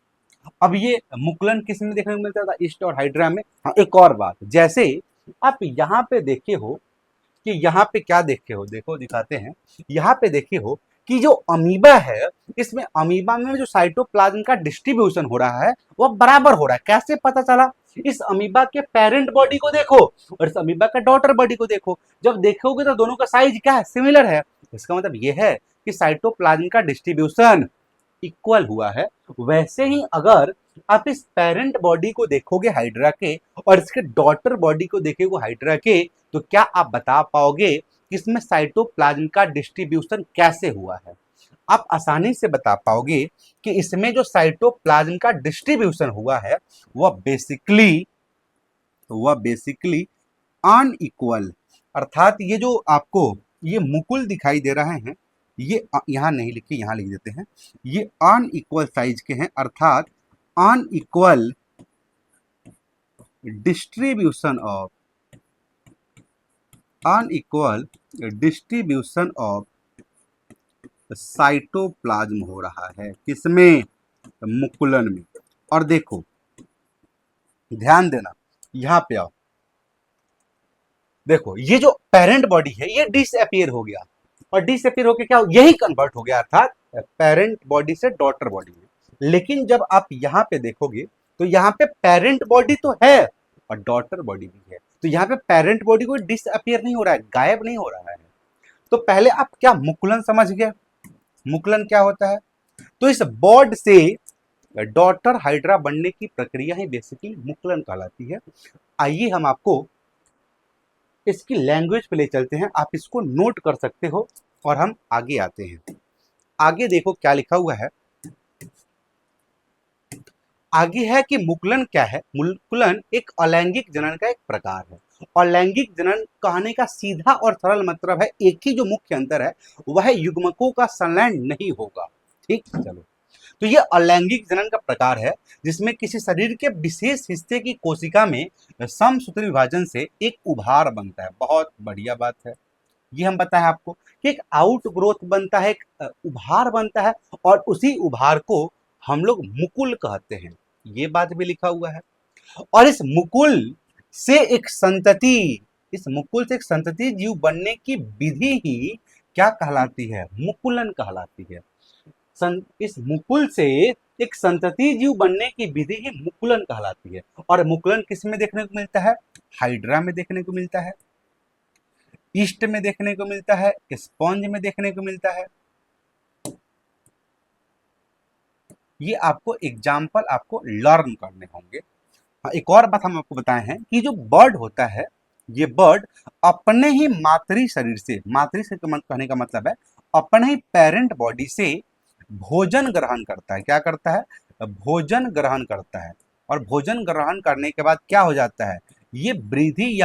[SPEAKER 1] अब ये मुकुलन किस में देखने को मिलता था? ईस्ट और हाइड्रा में। हाँ, एक और बात, जैसे आप यहाँ पे देखे हो कि यहाँ पे क्या देखे हो, देखो दिखाते हैं। यहाँ पे देखे हो कि जो अमीबा है, इसमें अमीबा में जो साइटोप्लाज्म का डिस्ट्रीब्यूशन हो रहा है वह बराबर हो रहा है। कैसे पता चला? इस अमीबा के पेरेंट बॉडी को देखो और इस अमीबा का डॉटर बॉडी को देखो। जब देखोगे तो दोनों का साइज क्या है, सिमिलर है। इसका मतलब यह है कि साइटोप्लाज्म का डिस्ट्रीब्यूशन इक्वल हुआ है। वैसे ही अगर आप इस पेरेंट बॉडी को देखोगे हाइड्रा के और इसके डॉटर बॉडी को देखोगे हाइड्रा के, तो क्या आप बता पाओगे कि इसमें साइटोप्लाज्म का डिस्ट्रीब्यूशन कैसे हुआ है? आप आसानी से बता पाओगे कि इसमें जो साइटोप्लाज्म का डिस्ट्रीब्यूशन हुआ है वह बेसिकली अनइक्वल, अर्थात ये जो आपको ये मुकुल दिखाई दे रहे हैं, ये यहाँ नहीं लिखे, यहाँ लिख देते हैं, ये अनइक्वल साइज के हैं, अर्थात अनइक्वल डिस्ट्रीब्यूशन ऑफ साइटोप्लाज्म हो रहा है, किसमें? मुकुलन में। और देखो ध्यान देना, यहां पे आओ, देखो ये जो पेरेंट बॉडी है ये डिसअपियर हो गया, और डिसअपियर होके क्या यही कन्वर्ट हो गया, अर्थात पेरेंट बॉडी से डॉटर बॉडी में। लेकिन जब आप यहाँ पे देखोगे तो यहाँ पे पेरेंट बॉडी तो है और डॉटर बॉडी भी है, तो यहाँ पे पेरेंट बॉडी कोई डिसअपियर नहीं हो रहा है, गायब नहीं हो रहा है। तो पहले आप क्या मुकुलन समझ गए? मुकुलन क्या होता है? तो इस बॉड से डॉटर हाइड्रा बनने की प्रक्रिया ही बेसिकली मुकुलन कहलाती है। आइए हम आपको इसकी लैंग्वेज पे ले चलते हैं, आप इसको नोट कर सकते हो और हम आगे आते हैं। आगे देखो क्या लिखा हुआ है, आगे है कि मुकुलन क्या है। मुकुलन एक अलैंगिक जनन का एक प्रकार है। अलैंगिक जनन कहने का सीधा और सरल मतलब है, एक ही जो मुख्य अंतर है वह युग्मकों का संलयन नहीं होगा। ठीक, चलो, तो ये अलैंगिक जनन का प्रकार है जिसमें किसी शरीर के विशेष हिस्से की कोशिका में समसूत्री विभाजन से एक उभार बनता है। बहुत बढ़िया बात है, ये हम बताएं आपको कि एक आउट ग्रोथ बनता है, एक उभार बनता है, और उसी उभार को हम लोग मुकुल कहते हैं, ये बात भी लिखा हुआ है। और इस मुकुल से एक संतति जीव बनने की विधि ही क्या कहलाती है? मुकुलन कहलाती है। इस मुकुल से एक संतति जीव बनने की विधि ही मुकुलन कहलाती है। और मुकुलन किस में देखने को मिलता है? हाइड्रा में देखने को मिलता है, ईस्ट में देखने को मिलता है, स्पॉन्ज में देखने को मिलता है। ये आपको एग्जाम्पल आपको लर्न करने होंगे। हाँ, एक और बात हम आपको बताए हैं कि जो बर्ड होता है, ये बर्ड अपने ही मातृ शरीर से कहने का मतलब है अपने ही पेरेंट बॉडी से भोजन ग्रहण करता है। क्या करता है? भोजन ग्रहण करता है। और भोजन ग्रहण करने के बाद क्या हो जाता है? ये वृद्धि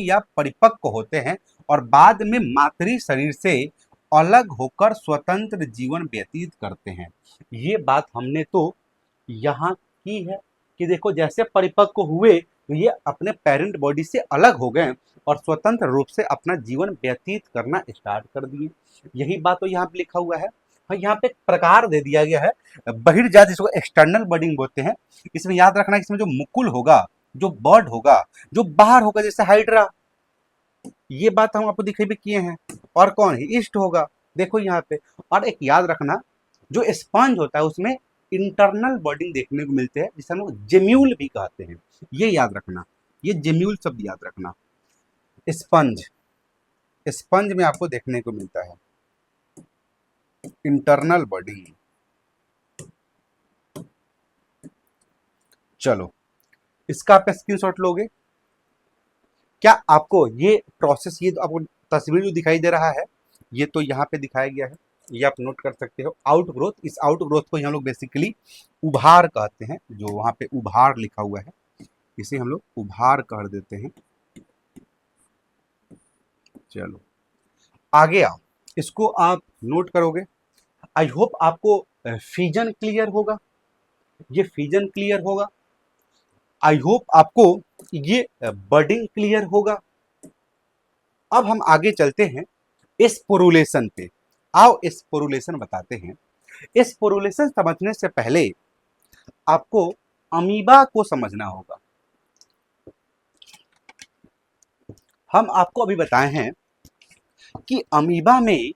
[SPEAKER 1] या परिपक्व होते हैं और बाद में मातृ शरीर से अलग होकर स्वतंत्र जीवन व्यतीत करते हैं। ये बात हमने तो यहाँ की है कि देखो जैसे परिपक्व हुए तो ये अपने पेरेंट बॉडी से अलग हो गए और स्वतंत्र रूप से अपना जीवन व्यतीत करना स्टार्ट कर दिए। यही बात तो यहाँ पे लिखा हुआ है। हाँ, यहाँ पे एक प्रकार दे दिया गया है बहिर्जात, जिसको एक्सटर्नल बर्डिंग बोलते हैं। इसमें याद रखना, इसमें जो मुकुल होगा, जो बर्ड होगा, जो बाहर होगा, जैसे हाइड्रा, ये बात हम आपको दिखे भी किए हैं। और कौन है? ईस्ट होगा, देखो यहाँ पे। और एक याद रखना, जो स्पंज होता है उसमें इंटरनल बर्डिंग देखने को मिलते हैं, जिसे हम लोग जेम्यूल भी कहते हैं। ये याद रखना, ये जेम्यूल शब्द याद रखना। स्पंज में आपको देखने को मिलता है इंटरनल बर्डिंग। चलो, इसका आप स्क्रीनशॉट लोगे क्या? आपको ये प्रोसेस, ये तो आपको तस्वीर जो दिखाई दे रहा है ये तो यहाँ पे दिखाया गया है, ये आप नोट कर सकते हो। आउट ग्रोथ, इस आउट ग्रोथ को हम लोग बेसिकली उभार कहते हैं। जो वहाँ पे उभार लिखा हुआ है इसे हम लोग उभार कह देते हैं। चलो आगे आओ, इसको आप नोट करोगे। आई होप आपको फिजन क्लियर होगा, ये फिजन क्लियर होगा। आई होप आपको ये बर्डिंग क्लियर होगा। अब हम आगे चलते हैं स्पोरुलेशन पे। आओ स्पोरुलेशन बताते हैं। स्पोरुलेशन समझने से पहले आपको अमीबा को समझना होगा। हम आपको अभी बताए हैं कि अमीबा में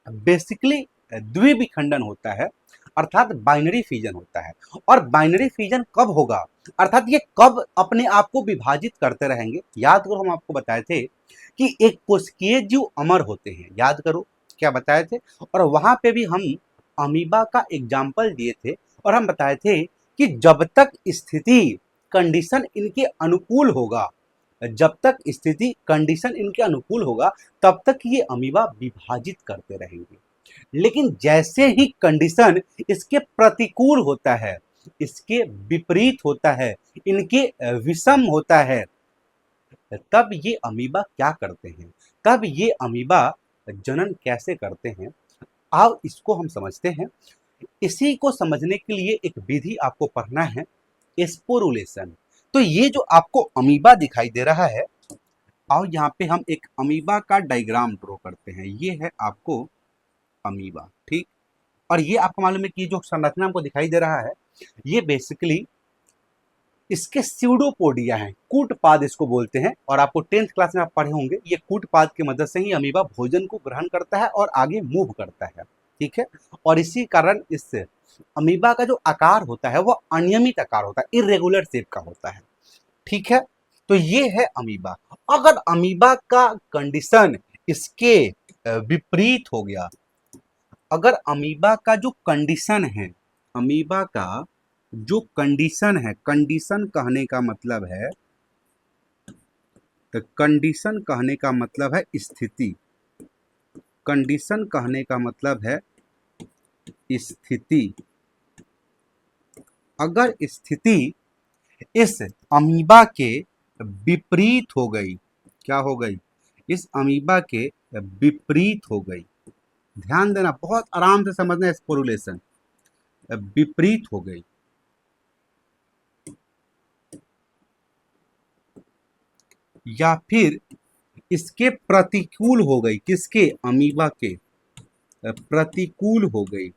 [SPEAKER 1] बेसिकली द्विविखंडन होता है, अर्थात बाइनरी फिजन होता है। और बाइनरी फिजन कब होगा, अर्थात ये कब अपने आप को विभाजित करते रहेंगे? याद करो, हम आपको बताए थे कि एक कोशिकीय जीव अमर होते हैं, याद करो क्या बताए थे। और वहां पे भी हम अमीबा का एग्जाम्पल दिए थे और हम बताए थे कि जब तक स्थिति कंडीशन इनके अनुकूल होगा जब तक स्थिति कंडीशन इनके अनुकूल होगा तब तक ये अमीबा विभाजित करते रहेंगे। लेकिन जैसे ही कंडीशन इसके प्रतिकूल होता है, इसके विपरीत होता है, इनके विषम होता है, तब ये अमीबा क्या करते हैं, तब ये अमीबा जनन कैसे करते हैं, आओ इसको हम समझते हैं। इसी को समझने के लिए एक विधि आपको पढ़ना है, स्पोरुलेशन। तो ये जो आपको अमीबा दिखाई दे रहा है, आओ यहाँ पे हम एक अमीबा का डायग्राम ड्रॉ करते हैं। ये है आपको अमीबा, ठीक। और ये आपको मालूम है कि जो संरचना हमको दिखाई दे रहा है, ये बेसिकली इसके स्यूडोपोडिया हैं, कूटपाद इसको बोलते हैं। और आपको 10th क्लास में आप पढ़े होंगे, ये कूटपाद की मदद से ही अमीबा भोजन को ग्रहण करता है और आगे मूव करता है, ठीक है। और इसी कारण इस अमीबा का जो आकार होता है वह अनियमित आकार होता है, इरेगुलर शेप का होता है, ठीक है। तो ये है अमीबा। अगर अमीबा का कंडीशन इसके विपरीत हो गया, अगर अमीबा का जो कंडीशन है, अमीबा का जो कंडीशन है, कंडीशन कहने का मतलब है, तो कंडीशन कहने का मतलब है स्थिति, कंडीशन कहने का मतलब है स्थिति। अगर स्थिति इस अमीबा के विपरीत हो गई, क्या हो गई, इस अमीबा के विपरीत हो गई, ध्यान देना, बहुत आराम से समझना, स्पोरुलेशन विपरीत हो गई, या फिर इसके प्रतिकूल हो गई, किसके, अमीबा के प्रतिकूल हो गई,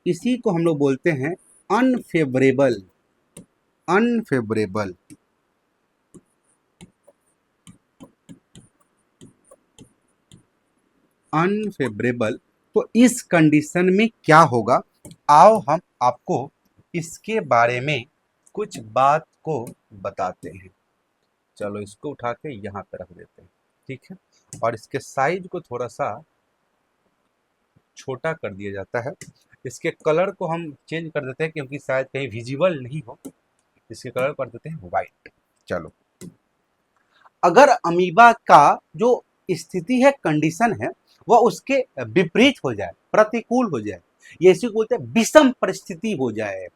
[SPEAKER 1] इसी को हम लोग बोलते हैं अनफेवरेबल, अनफेवरेबल। अनफेवरेबल। तो इस कंडीशन में क्या होगा, आओ हम आपको इसके बारे में कुछ बात को बताते हैं। चलो इसको उठा के यहाँ पे रख देते हैं, ठीक है। और इसके साइज को थोड़ा सा छोटा कर दिया जाता है। इसके कलर को हम चेंज कर देते हैं क्योंकि शायद कहीं विजिबल नहीं हो, इसके कलर कर देते हैं व्हाइट। चलो, अगर अमीबा का जो स्थिति है, कंडीशन है, वह उसके विपरीत हो जाए, प्रतिकूल हो जाए, ये इसी को बोलते हैं विषम परिस्थिति हो जाए,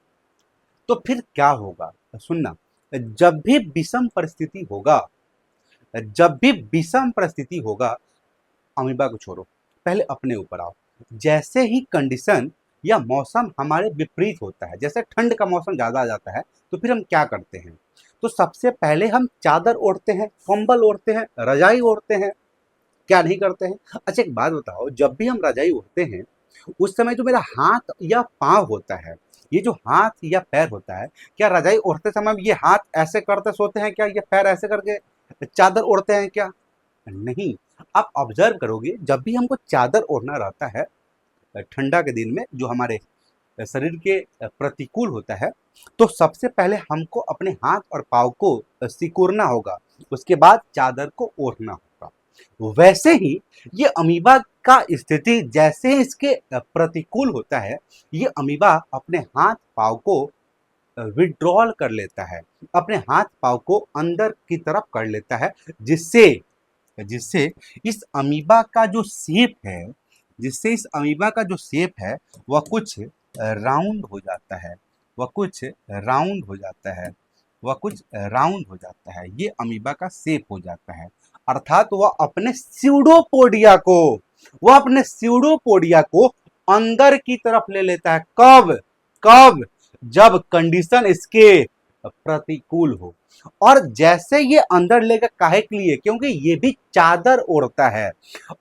[SPEAKER 1] तो फिर क्या होगा, सुनना। जब भी विषम परिस्थिति होगा, जब भी विषम परिस्थिति होगा, अमीबा को छोड़ो, पहले अपने ऊपर आओ। जैसे ही कंडीशन या मौसम हमारे विपरीत होता है, जैसे ठंड का मौसम ज़्यादा आ जाता है, तो फिर हम क्या करते हैं, तो सबसे पहले हम चादर ओढ़ते हैं, कंबल ओढ़ते हैं, रजाई ओढ़ते हैं, क्या नहीं करते हैं। अच्छा एक बात बताओ, जब भी हम रजाई ओढ़ते हैं, उस समय जो मेरा हाथ या पाँव होता है, ये जो हाथ या पैर होता है, क्या रजाई ओढ़ते समय ये हाथ ऐसे करते सोते हैं क्या, ये पैर ऐसे करके चादर ओढ़ते हैं क्या, नहीं। आप ऑब्जर्व करोगे, जब भी हमको चादर ओढ़ना रहता है ठंडा के दिन में, जो हमारे शरीर के प्रतिकूल होता है, तो सबसे पहले हमको अपने हाथ और पाँव को सिकोड़ना होगा, उसके बाद चादर को ओढ़ना होगा। वैसे ही ये अमीबा का स्थिति जैसे ही इसके प्रतिकूल होता है, ये अमीबा अपने हाथ पाँव को विड्रॉल कर लेता है, अपने हाथ पाँव को अंदर की तरफ कर लेता है, जिससे जिससे इस अमीबा का जो शेप है, जिससे इस अमीबा का जो शेप है वह कुछ राउंड हो जाता है, वह कुछ राउंड हो जाता है, वह कुछ राउंड हो जाता है, ये अमीबा का शेप हो जाता है। अर्थात वह अपने स्यूडोपोडिया को अंदर की तरफ ले लेता है। कब, कब, जब कंडीशन इसके प्रतिकूल हो। और जैसे ये अंदर लेकर, काहे के लिए, क्योंकि ये भी चादर ओढ़ता है,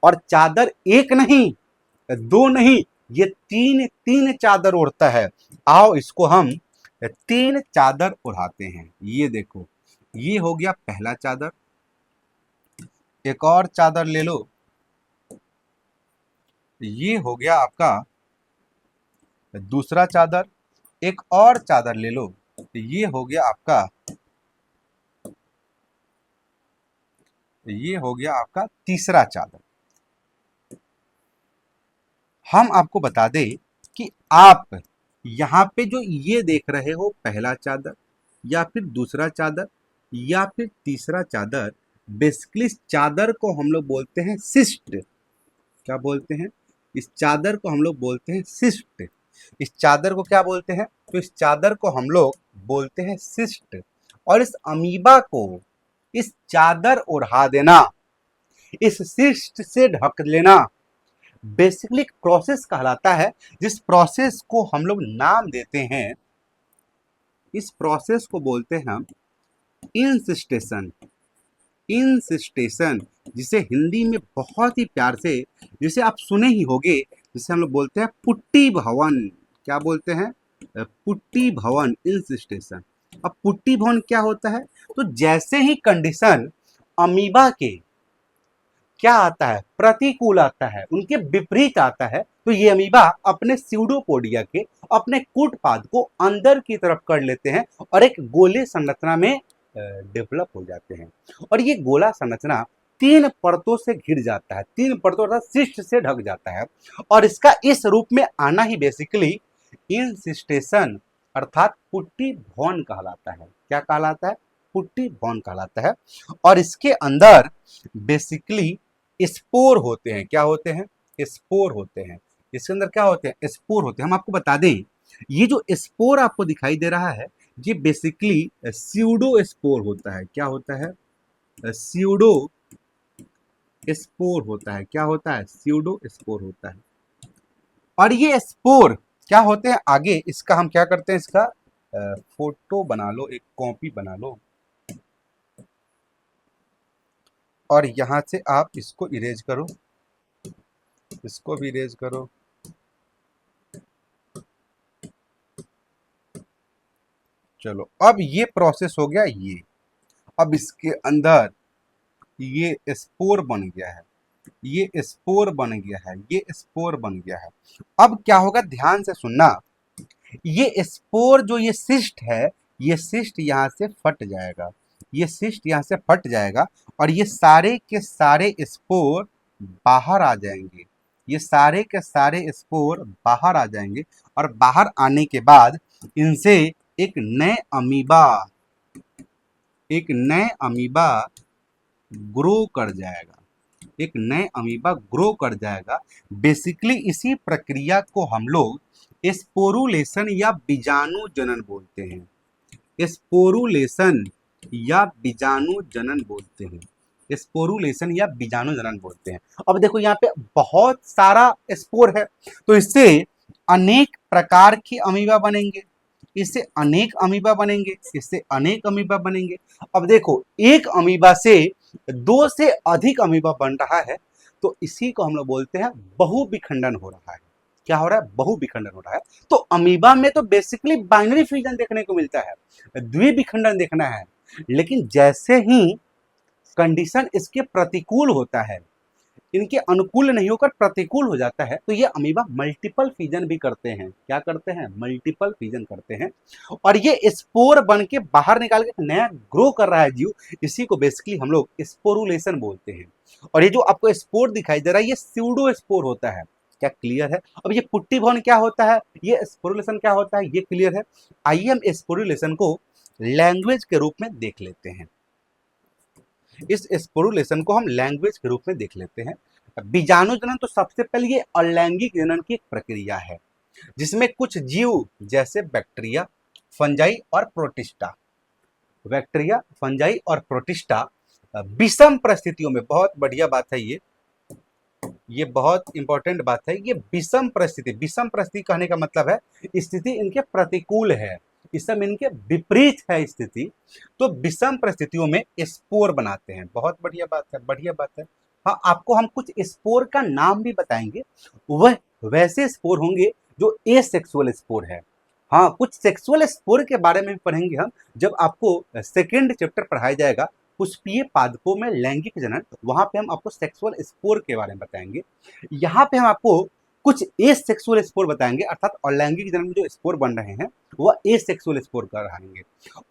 [SPEAKER 1] और चादर एक नहीं, दो नहीं, ये तीन तीन चादर ओढ़ता है। आओ इसको हम तीन चादर उड़ाते हैं। ये देखो, ये हो गया पहला चादर, एक और चादर ले लो, ये हो गया आपका दूसरा चादर, एक और चादर ले लो, ये हो गया आपका, ये हो गया आपका तीसरा चादर। हम आपको बता दें कि आप यहाँ पे जो ये देख रहे हो, पहला चादर या फिर दूसरा चादर, या फिर तीसरा चादर, बेसिकली इस चादर को हम लोग बोलते हैं सिस्ट। क्या बोलते हैं? इस चादर को हम लोग बोलते हैं सिस्ट। इस चादर को क्या बोलते हैं? तो इस चादर को हम लोग बोलते हैं सिस्ट। और इस अमीबा को इस चादर ओढ़ा देना, इस सिस्ट से ढक लेना, बेसिकली एक प्रोसेस कहलाता है, जिस प्रोसेस को हम लोग नाम देते हैं, इस प्रोसेस को बोलते हैं हम इंसिस्टेशन। इंसिस्टेशन, जिसे हिंदी में बहुत ही प्यार से, जिसे आप सुने ही होंगे, जिसे हम लोग बोलते हैं पुट्टी भवन। क्या बोलते हैं? पुट्टी भवन, इंसिस्टेशन। अब पुट्टी भवन क्या होता है? तो जैसे ही कंडीशन अमीबा के क्या आता है, प्रतिकूल आता है, उनके विपरीत आता है, तो ये अमीबा अपने स्यूडोपोडिया के, अपने कूटपाद को अंदर की तरफ कर लेते हैं और एक गोले संरचना में डेवलप हो जाते हैं। और ये गोला संरचना 3 परतों से घिर जाता है, 3 परतों अर्थात सिस्ट से ढक जाता है। और इसका इस रूप में आना ही बेसिकली इंसिस्टेशन अर्थात पुट्टी भवन कहलाता है। क्या कहलाता है? पुट्टी भवन कहलाता है। और इसके अंदर बेसिकली स्पोर होते हैं। क्या होते हैं? स्पोर होते हैं। इसके अंदर क्या होते हैं? स्पोर होते हैं। हम आपको बता दें, ये जो स्पोर आपको दिखाई दे रहा है, ये बेसिकली स्यूडो स्पोर होता है। क्या होता है? स्यूडो स्पोर होता है। क्या होता है? स्यूडो स्पोर होता है। और ये स्पोर क्या होते हैं? आगे इसका हम क्या करते हैं, इसका फोटो बना लो, एक कॉपी बना लो, और यहां से आप इसको इरेज करो, इसको भी इरेज करो। चलो, अब ये प्रोसेस हो गया। ये अब इसके अंदर ये स्पोर बन गया है, ये स्पोर बन गया है, ये स्पोर बन गया है। अब क्या होगा, ध्यान से सुनना, ये स्पोर जो ये सिस्ट है, ये सिस्ट यहाँ से फट जाएगा, ये सिस्ट यहाँ से फट जाएगा, और ये सारे के सारे स्पोर बाहर आ जाएंगे। ये सारे के सारे स्पोर बाहर आ जाएंगे, और बाहर आने के बाद इनसे एक नए अमीबा, एक नए अमीबा ग्रो कर जाएगा, एक नए अमीबा ग्रो कर जाएगा। बेसिकली इसी प्रक्रिया को हम लोग स्पोरुलेशन या बीजाणु जनन बोलते हैं। स्पोरुलेशन या बीजाणु जनन बोलते हैं। स्पोरुलेशन या बीजाणु जनन बोलते हैं। अब देखो यहाँ पे बहुत सारा स्पोर है, तो इससे अनेक प्रकार के अमीबा बनेंगे, इससे अनेक अमीबा बनेंगे, इससे अनेक अमीबा बनेंगे। अब देखो, एक अमीबा से 2 से अधिक अमीबा बन रहा है, तो इसी को हम लोग बोलते हैं बहुविखंडन हो रहा है। क्या हो रहा है? बहुविखंडन हो रहा है। तो अमीबा में तो बेसिकली बाइनरी फ्यूजन देखने को मिलता है, द्विविखंडन देखना है। लेकिन जैसे ही कंडीशन इसके प्रतिकूल होता है, इनके अनुकूल नहीं होकर प्रतिकूल हो जाता है, तो ये अमीबा मल्टीपल फिजन भी करते हैं। क्या करते हैं? मल्टीपल फिजन करते हैं। और ये स्पोर बन के बाहर निकाल के नया ग्रो कर रहा है जीव, इसी को बेसिकली हम लोग स्पोरुलेशन बोलते हैं। और ये जो आपको स्पोर दिखाई दे रहा है, ये स्यूडो स्पोर होता है। क्या क्लियर है? अब ये पुट्टी भवन क्या होता है, ये स्पोरुलेशन क्या होता है, ये क्लियर है। आइए हम स्पोरुलेशन को लैंग्वेज के रूप में देख लेते हैं। इस स्पोरुलेशन को हम लैंग्वेज के रूप में देख लेते हैं। बीजाणु जनन तो सबसे पहले ये अलैंगिक जनन की एक प्रक्रिया है, जिसमें कुछ जीव जैसे बैक्टीरिया, फंजाई और प्रोटिस्टा, बैक्टीरिया, फंजाई और प्रोटिस्टा विषम परिस्थितियों में, बहुत बढ़िया बात है ये बहुत इंपॉर्टेंट बात है, ये विषम परिस्थिति, विषम परिस्थिति कहने का मतलब है स्थिति इनके प्रतिकूल है, इस समय इनके विपरीत है स्थिति, तो विषम परिस्थितियों में स्पोर बनाते हैं। बहुत बढ़िया बात है, बढ़िया बात है। हाँ, आपको हम कुछ स्पोर का नाम भी बताएंगे, वह वैसे स्पोर होंगे जो एसेक्सुअल स्पोर है। हाँ, कुछ सेक्सुअल स्पोर के बारे में भी पढ़ेंगे हम, जब आपको सेकेंड चैप्टर पढ़ाया जाएगा पुष्पीय पादपों में लैंगिक जनन, वहां पे हम आपको सेक्सुअल स्पोर के बारे में बताएंगे। यहाँ पे हम आपको कुछ एसेक्सुअल स्पोर बताएंगे, अर्थात अलैंगिक जनन में जो स्पोर बन रहे हैं वह एसेक्सुअल स्पोर कहलाएंगे।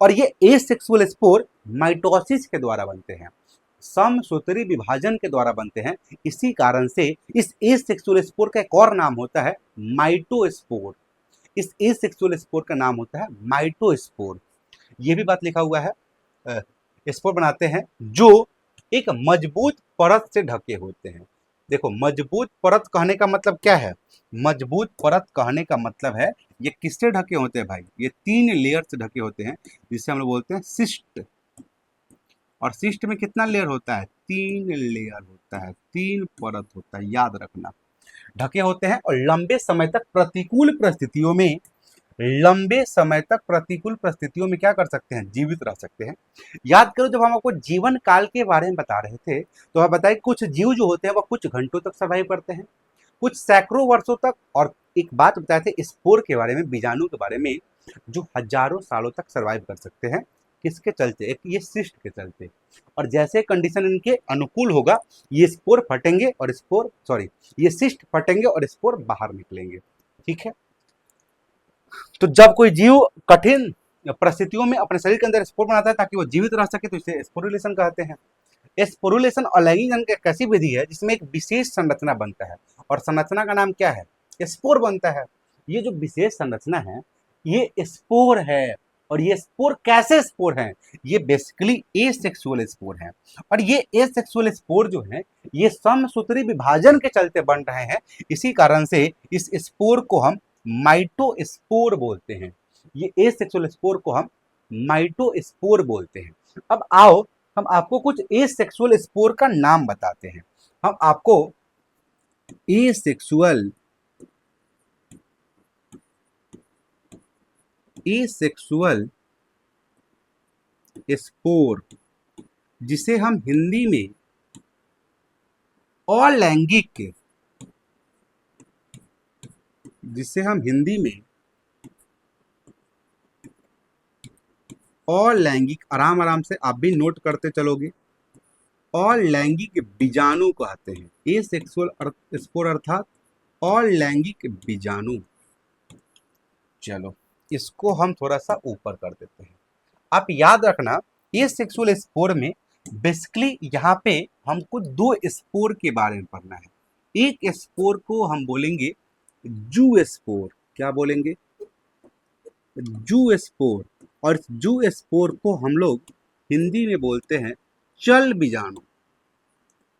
[SPEAKER 1] और ये एसेक्सुअल स्पोर माइटोसिस के द्वारा बनते हैं, समसूत्री विभाजन के द्वारा बनते हैं। इसी कारण से इस एसेक्सुअल स्पोर का एक और नाम होता है माइटोस्पोर। इस एसेक्सुअल स्पोर का नाम होता है माइटोस्पोर। ये भी बात लिखा हुआ है, स्पोर बनाते हैं जो एक मजबूत परत से ढके होते हैं। देखो, मजबूत परत कहने का मतलब क्या है? मजबूत परत कहने का मतलब है ये किससे ढके होते हैं भाई? ये 3 लेयर से ढके होते हैं, जिसे हम लोग बोलते हैं सिस्ट। और सिस्ट में कितना लेयर होता है? 3 लेयर होता है, 3 परत होता है, याद रखना। ढके होते हैं और लंबे समय तक प्रतिकूल परिस्थितियों में क्या कर सकते हैं? जीवित रह सकते हैं। याद करो, जब हम आपको जीवन काल के बारे में बता रहे थे तो हम बताए कुछ जीव जो होते हैं वह कुछ घंटों तक सर्वाइव करते हैं, कुछ सैकड़ों वर्षों तक, और एक बात बताए थे स्पोर के बारे में, बीजाणु के बारे में, जो हजारों सालों तक सर्वाइव कर सकते हैं। किसके चलते? एक ये सिस्ट के चलते। और जैसे कंडीशन इनके अनुकूल होगा, ये स्पोर फटेंगे और ये सिस्ट फटेंगे और स्पोर बाहर निकलेंगे। ठीक है। तो जब कोई जीव कठिन परिस्थितियों में अपने शरीर के अंदर स्पोर बनाता है ताकि वो जीवित रह सके, तो इसे स्पोरुलेशन कहते हैं। स्पोरुलेशन अलैंगिक की एक ऐसी विधि है जिसमें एक विशेष संरचना बनता है, और संरचना का नाम क्या है? स्पोर बनता है। ये जो विशेष संरचना है ये स्पोर है। और ये स्पोर कैसे स्पोर हैं? ये बेसिकली एसेक्सुअल स्पोर हैं। और ये एसेक्सुअल स्पोर जो हैं ये समसूत्री विभाजन के चलते बन रहे हैं। इसी कारण से इस स्पोर को हम माइटोस्पोर बोलते हैं। ये एसेक्सुअल स्पोर को हम माइटोस्पोर बोलते हैं। अब आओ हम आपको कुछ एसेक्सुअल स्पोर का नाम बताते हैं। हम आपको एसेक्सुअल स्पोर, जिसे हम हिंदी में अलैंगिक, अलैंगिक, आराम आराम से आप भी नोट करते चलोगे, अलैंगिक बीजाणु कहते हैं। एसेक्सुअल स्पोर अर्थात अलैंगिक बीजाणु। चलो इसको हम थोड़ा सा ऊपर कर देते हैं। आप याद रखना, एसेक्सुअल स्पोर में बेसिकली यहाँ पे हमको 2 स्पोर के बारे में पढ़ना है। एक स्पोर को हम बोलेंगे जू स्पोर। क्या बोलेंगे? जू स्पोर। और जू स्पोर को हम लोग हिंदी में बोलते हैं चल बीजाणु।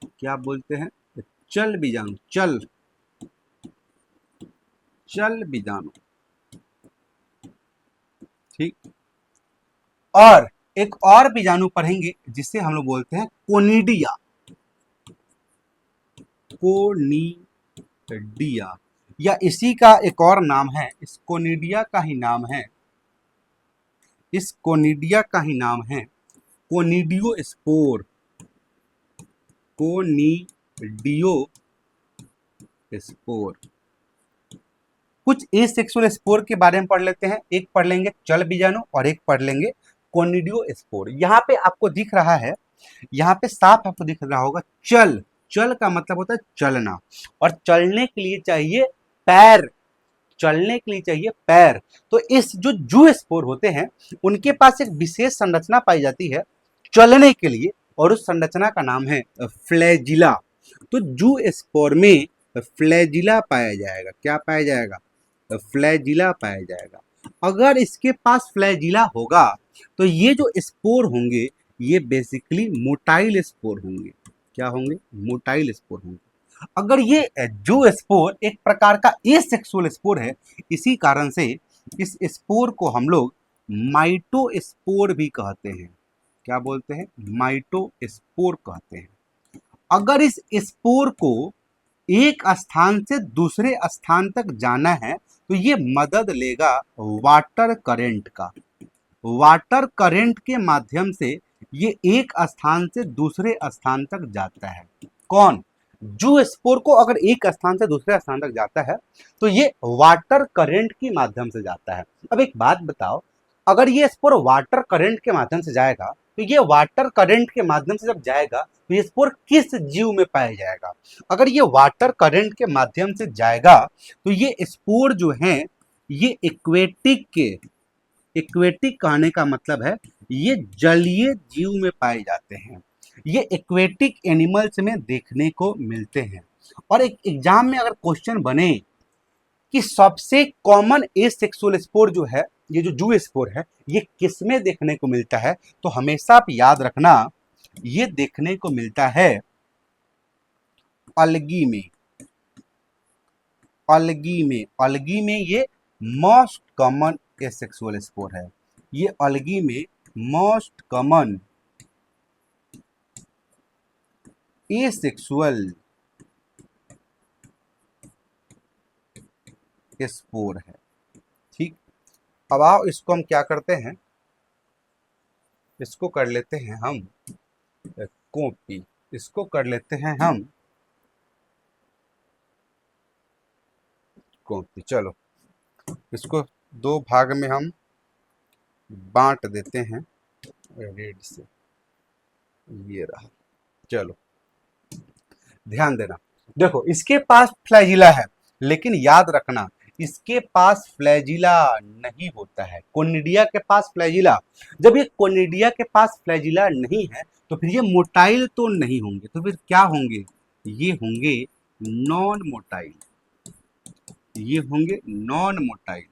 [SPEAKER 1] क्या बोलते हैं? चल बीजाणु। चल बीजाणु। ठीक। और एक और बीजाणु पढ़ेंगे जिसे हम लोग बोलते हैं कोनिडिया। या इसी का एक और नाम है, इस कोनिडिया का ही नाम है कोनिडियो स्पोर। कुछ एसेक्सुअल स्पोर के बारे में पढ़ लेते हैं। एक पढ़ लेंगे चल बीजाणु और एक पढ़ लेंगे कोनिडियो स्पोर। यहाँ पे आपको दिख रहा है, यहाँ पे साफ आपको दिख रहा होगा चल का मतलब होता है चलना, और चलने के लिए चाहिए पैर। तो इस जो जू स्पोर होते हैं उनके पास एक विशेष संरचना पाई जाती है चलने के लिए, और उस संरचना का नाम है फ्लैजिला। तो जू स्पोर में फ्लैजिला पाया जाएगा। क्या पाया जाएगा? फ्लैजिला पाया जाएगा। अगर इसके पास फ्लैजिला होगा तो ये जो स्पोर होंगे ये बेसिकली मोटाइल स्पोर होंगे। क्या होंगे? मोटाइल स्पोर होंगे। अगर ये जो स्पोर एक प्रकार का एसेक्सुअल स्पोर है, इसी कारण से इस स्पोर को हम लोग माइटोस्पोर भी कहते हैं। क्या बोलते हैं? माइटोस्पोर कहते हैं। अगर इस स्पोर को एक स्थान से दूसरे स्थान तक जाना है तो ये मदद लेगा वाटर करंट का। वाटर करंट के माध्यम से ये एक स्थान से दूसरे स्थान तक जाता है। कौन? जू स्पोर को अगर एक स्थान से दूसरे स्थान तक जाता है तो ये वाटर करंट के माध्यम से जाता है। अब एक बात बताओ, अगर ये स्पोर वाटर करंट के माध्यम से जाएगा तो ये वाटर करंट के माध्यम से जब जाएगा तो ये स्पोर किस जीव में पाया जाएगा? अगर ये वाटर करंट के माध्यम से जाएगा तो ये स्पोर जो हैं ये इक्वेटिक कहने का मतलब है ये जलीय जीव में पाए जाते हैं। ये इक्वेटिक एनिमल्स में देखने को मिलते हैं। और एक एग्जाम में अगर क्वेश्चन बने कि सबसे कॉमन एसेक्सुअल स्पोर जो है ये जो जू स्पोर है ये किस में देखने को मिलता है, तो हमेशा आप याद रखना ये देखने को मिलता है अलगी में। अलगी में ये मोस्ट कॉमन एसेक्सुअल स्पोर है। ये अलगी में मोस्ट कॉमन एसेक्सुअल स्पोर है। ठीक, अब आओ इसको हम क्या करते हैं, इसको कर लेते हैं हम कॉपी, इसको कर लेते हैं हम कॉपी। चलो इसको दो भाग में हम बांट देते हैं रेड से, ये रहा। चलो ध्यान देना, देखो इसके पास फ्लैजिला है, लेकिन याद रखना इसके पास फ्लैजिला नहीं होता है। कोनिडिया के पास फ्लैजिला, जब ये कोनिडिया के पास फ्लैजिला नहीं है तो फिर ये मोटाइल तो नहीं होंगे, तो फिर क्या होंगे, ये होंगे नॉन मोटाइल, ये होंगे नॉन मोटाइल।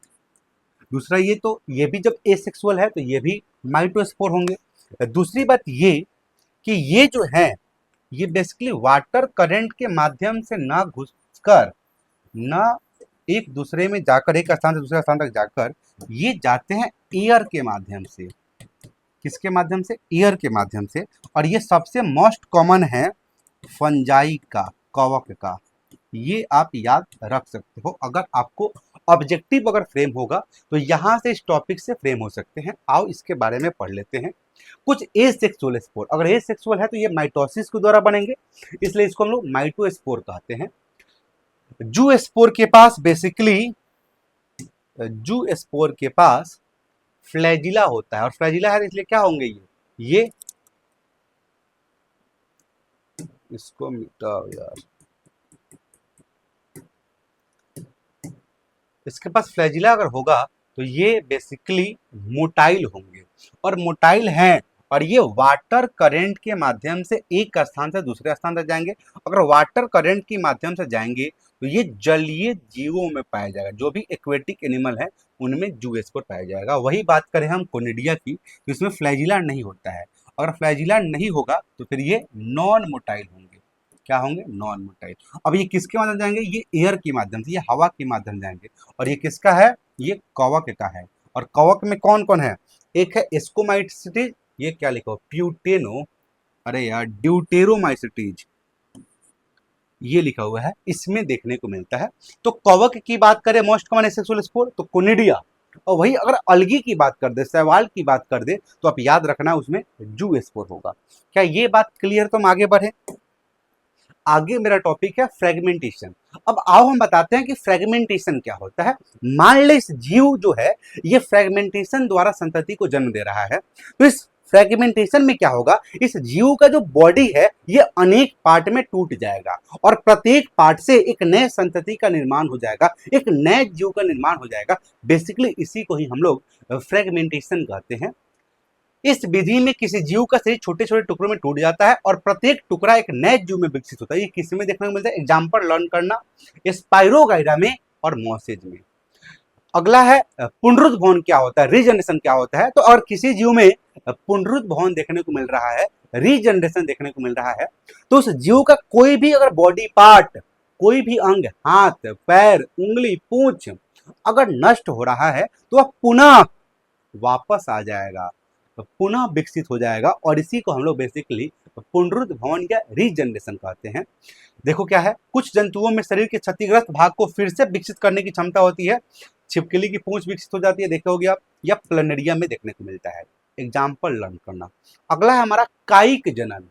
[SPEAKER 1] दूसरा ये भी जब एसेक्सुअल है तो ये भी माइटोस्पोर होंगे। दूसरी बात ये कि ये जो है ये बेसिकली वाटर करंट के माध्यम से ना घुसकर, ना एक दूसरे में जाकर, एक स्थान से दूसरे स्थान तक जाकर, ये जाते हैं एयर के माध्यम से। किसके माध्यम से, एयर के माध्यम से। और ये सबसे मोस्ट कॉमन है फंजाई का, कवक का। ये आप याद रख सकते हो, अगर आपको ऑब्जेक्टिव अगर फ्रेम होगा तो यहां से इस टॉपिक से फ्रेम हो सकते हैं। आओ इसके बारे में पढ़ लेते हैं। कुछ एसेक्सुअल स्पोर, अगर एसेक्सुअल है तो ये माइटोसिस के द्वारा बनेंगे, इसलिए इसको हम लोग माइटोस्पोर कहते हैं। जू स्पोर के पास बेसिकली, जू स्पोर के पास फ्लैजिला होता है, और फ्लैजिला है इसलिए क्या होंगे ये इसको मिटाओ यार, इसके पास फ्लैजिला अगर होगा तो ये बेसिकली मोटाइल होंगे, और मोटाइल हैं और ये वाटर करंट के माध्यम से एक स्थान से दूसरे स्थान तक जाएंगे। अगर वाटर करंट के माध्यम से जाएंगे तो ये जलीय जीवों में पाया जाएगा, जो भी एक्वेटिक एनिमल है उनमें जू स्पोर पाया जाएगा। वही बात करें हम कोनिडिया की, तो इसमें फ्लैजिला नहीं होता है। अगर फ्लैजिला नहीं होगा तो फिर ये नॉन मोटाइल होंगे। क्या होंगे, नॉन मोटाइल। अब ये किसके माध्यम जाएंगे, ये एयर के माध्यम से, ये हवा के माध्यम जाएंगे। और ये किसका है, ये कवक का है। और कवक में कौन कौन है, एक है एस्कोमाइसिटीज, ये क्या लिखा हो, प्यूटेनो, अरे यार ड्यूटेरोमाइसिटीज, ये लिखा हुआ है, इसमें देखने को मिलता है। तो कवक की बात करें मोस्ट कॉमन एसेक्सुअल स्पोर तो कोनिडिया, और वही अगर अलगी की बात कर दे, शैवाल की बात कर दे, तो आप याद रखना उसमें जू स्पोर होगा। क्या ये बात क्लियर, तो हम आगे बढ़े। आगे मेरा टॉपिक है फ्रेगमेंटेशन। अब आओ हम बताते हैं कि फ्रेगमेंटेशन क्या होता है। मान ले इस जीव जो है ये फ्रेगमेंटेशन द्वारा संतति को जन्म दे रहा है, तो इस फ्रेगमेंटेशन में क्या होगा, इस जीव का जो बॉडी है ये अनेक पार्ट में टूट जाएगा, और प्रत्येक पार्ट से एक नए संतति का निर्माण हो जाएगा, एक नए जीव का निर्माण हो जाएगा। बेसिकली इसी को ही हम लोग फ्रेगमेंटेशन कहते हैं। इस विधि में किसी जीव का शरीर छोटे छोटे टुकड़ों में टूट जाता है और प्रत्येक टुकड़ा एक नए जीव में विकसित होता है। ये किस में देखने को मिलता है, एग्जाम्पल लर्न करना, स्पाइरोगाइडा में और मोसेज में। अगला है पुनरुद्भवन क्या होता है, रीजनरेशन क्या होता है। तो अगर किसी जीव में पुनरुद्भवन देखने को मिल रहा है, रीजनरेशन देखने को मिल रहा है, तो उस जीव का कोई भी अगर बॉडी पार्ट, कोई भी अंग, हाथ, पैर, उंगली, पूंछ अगर नष्ट हो रहा है तो वह पुनः वापस आ जाएगा, पुनः विकसित हो जाएगा, और इसी को हम लोग बेसिकली पुनरुद्भवन या रीजनरेशन कहते हैं। देखो क्या है, कुछ जंतुओं में शरीर के क्षतिग्रस्त भाग को फिर से विकसित करने की क्षमता होती है। छिपकली की पूंछ विकसित हो जाती है, देखे होगे आप, या प्लनेरिया में देखने को मिलता है। एग्जाम्पल लर्न करना। अगला है हमारा कायिक जनन।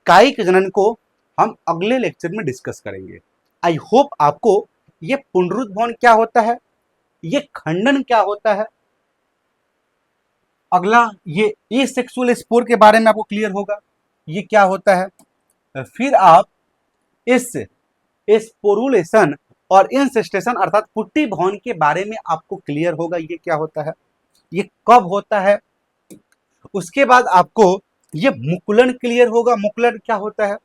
[SPEAKER 1] कायिक जनन को हम अगले लेक्चर में डिस्कस करेंगे। आई होप आपको ये पुनरुद्भवन क्या होता है, ये खंडन क्या होता है, अगला ये एसेक्सुअल स्पोर के बारे में आपको क्लियर होगा, ये क्या होता है। फिर आप इस स्पोरुलेशन और इंसेस्टेशन अर्थात पुट्टी भवन के बारे में आपको क्लियर होगा, ये क्या होता है, ये कब होता है। उसके बाद आपको ये मुकुलन क्लियर होगा, मुकुलन क्या होता है।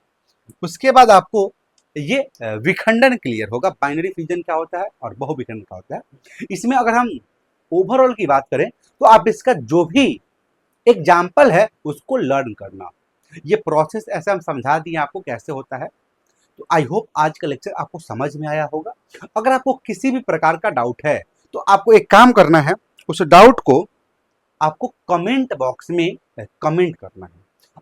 [SPEAKER 1] उसके बाद आपको ये विखंडन क्लियर होगा, बाइनरी फिजन क्या होता है और बहुविखंडन क्या होता है। इसमें अगर हम ओवरऑल की बात करें तो आप इसका जो भी एग्जाम्पल है उसको लर्न करना। ये प्रोसेस ऐसा हम समझा दिए आपको कैसे होता है। तो आई होप आज का लेक्चर आपको समझ में आया होगा। अगर आपको किसी भी प्रकार का डाउट है तो आपको एक काम करना है, उस डाउट को आपको कमेंट बॉक्स में कमेंट करना है।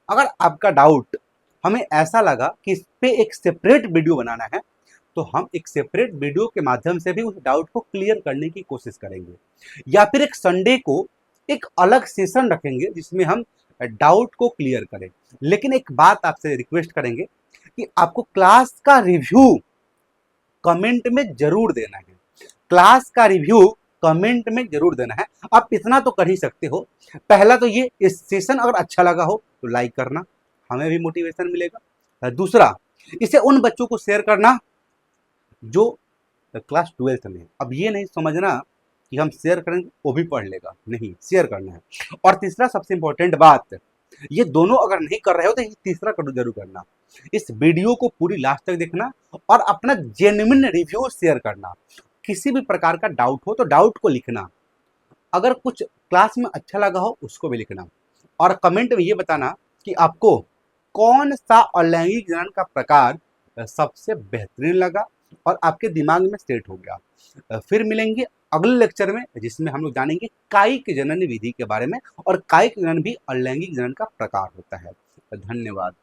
[SPEAKER 1] अगर आपका डाउट हमें ऐसा लगा कि इस पे एक सेपरेट वीडियो बनाना है तो हम एक सेपरेट वीडियो के माध्यम से भी उस डाउट को क्लियर करने की कोशिश करेंगे, या फिर एक संडे को एक अलग सेशन रखेंगे जिसमें हम डाउट को क्लियर करें। लेकिन एक बात आपसे रिक्वेस्ट करेंगे कि आपको क्लास का रिव्यू कमेंट में जरूर देना है। क्लास का रिव्यू कमेंट में जरूर देना है। आप इतना तो कर ही सकते हो, पहला तो ये, इस सेशन अगर अच्छा लगा हो तो लाइक करना, हमें भी मोटिवेशन मिलेगा। दूसरा, इसे उन बच्चों को शेयर करना जो क्लास 12th में। अब ये नहीं समझना कि हम शेयर करेंगे वो भी पढ़ लेगा, नहीं, शेयर करना है। और तीसरा सबसे इंपॉर्टेंट बात, ये दोनों अगर नहीं कर रहे हो तो ये तीसरा करो जरूर करना। इस वीडियो को पूरी लास्ट तक देखना और अपना जेन्युइन रिव्यू शेयर करना। किसी भी प्रकार का डाउट हो तो डाउट को लिखना, अगर कुछ क्लास में अच्छा लगा हो उसको भी लिखना, और कमेंट में ये बताना कि आपको कौन सा अलैंगिक जनन का प्रकार सबसे बेहतरीन लगा और आपके दिमाग में सेट हो गया। फिर मिलेंगे अगले लेक्चर में जिसमें हम लोग जानेंगे कायिक जनन विधि के बारे में, और कायिक जनन भी अलैंगिक जनन का प्रकार होता है। धन्यवाद।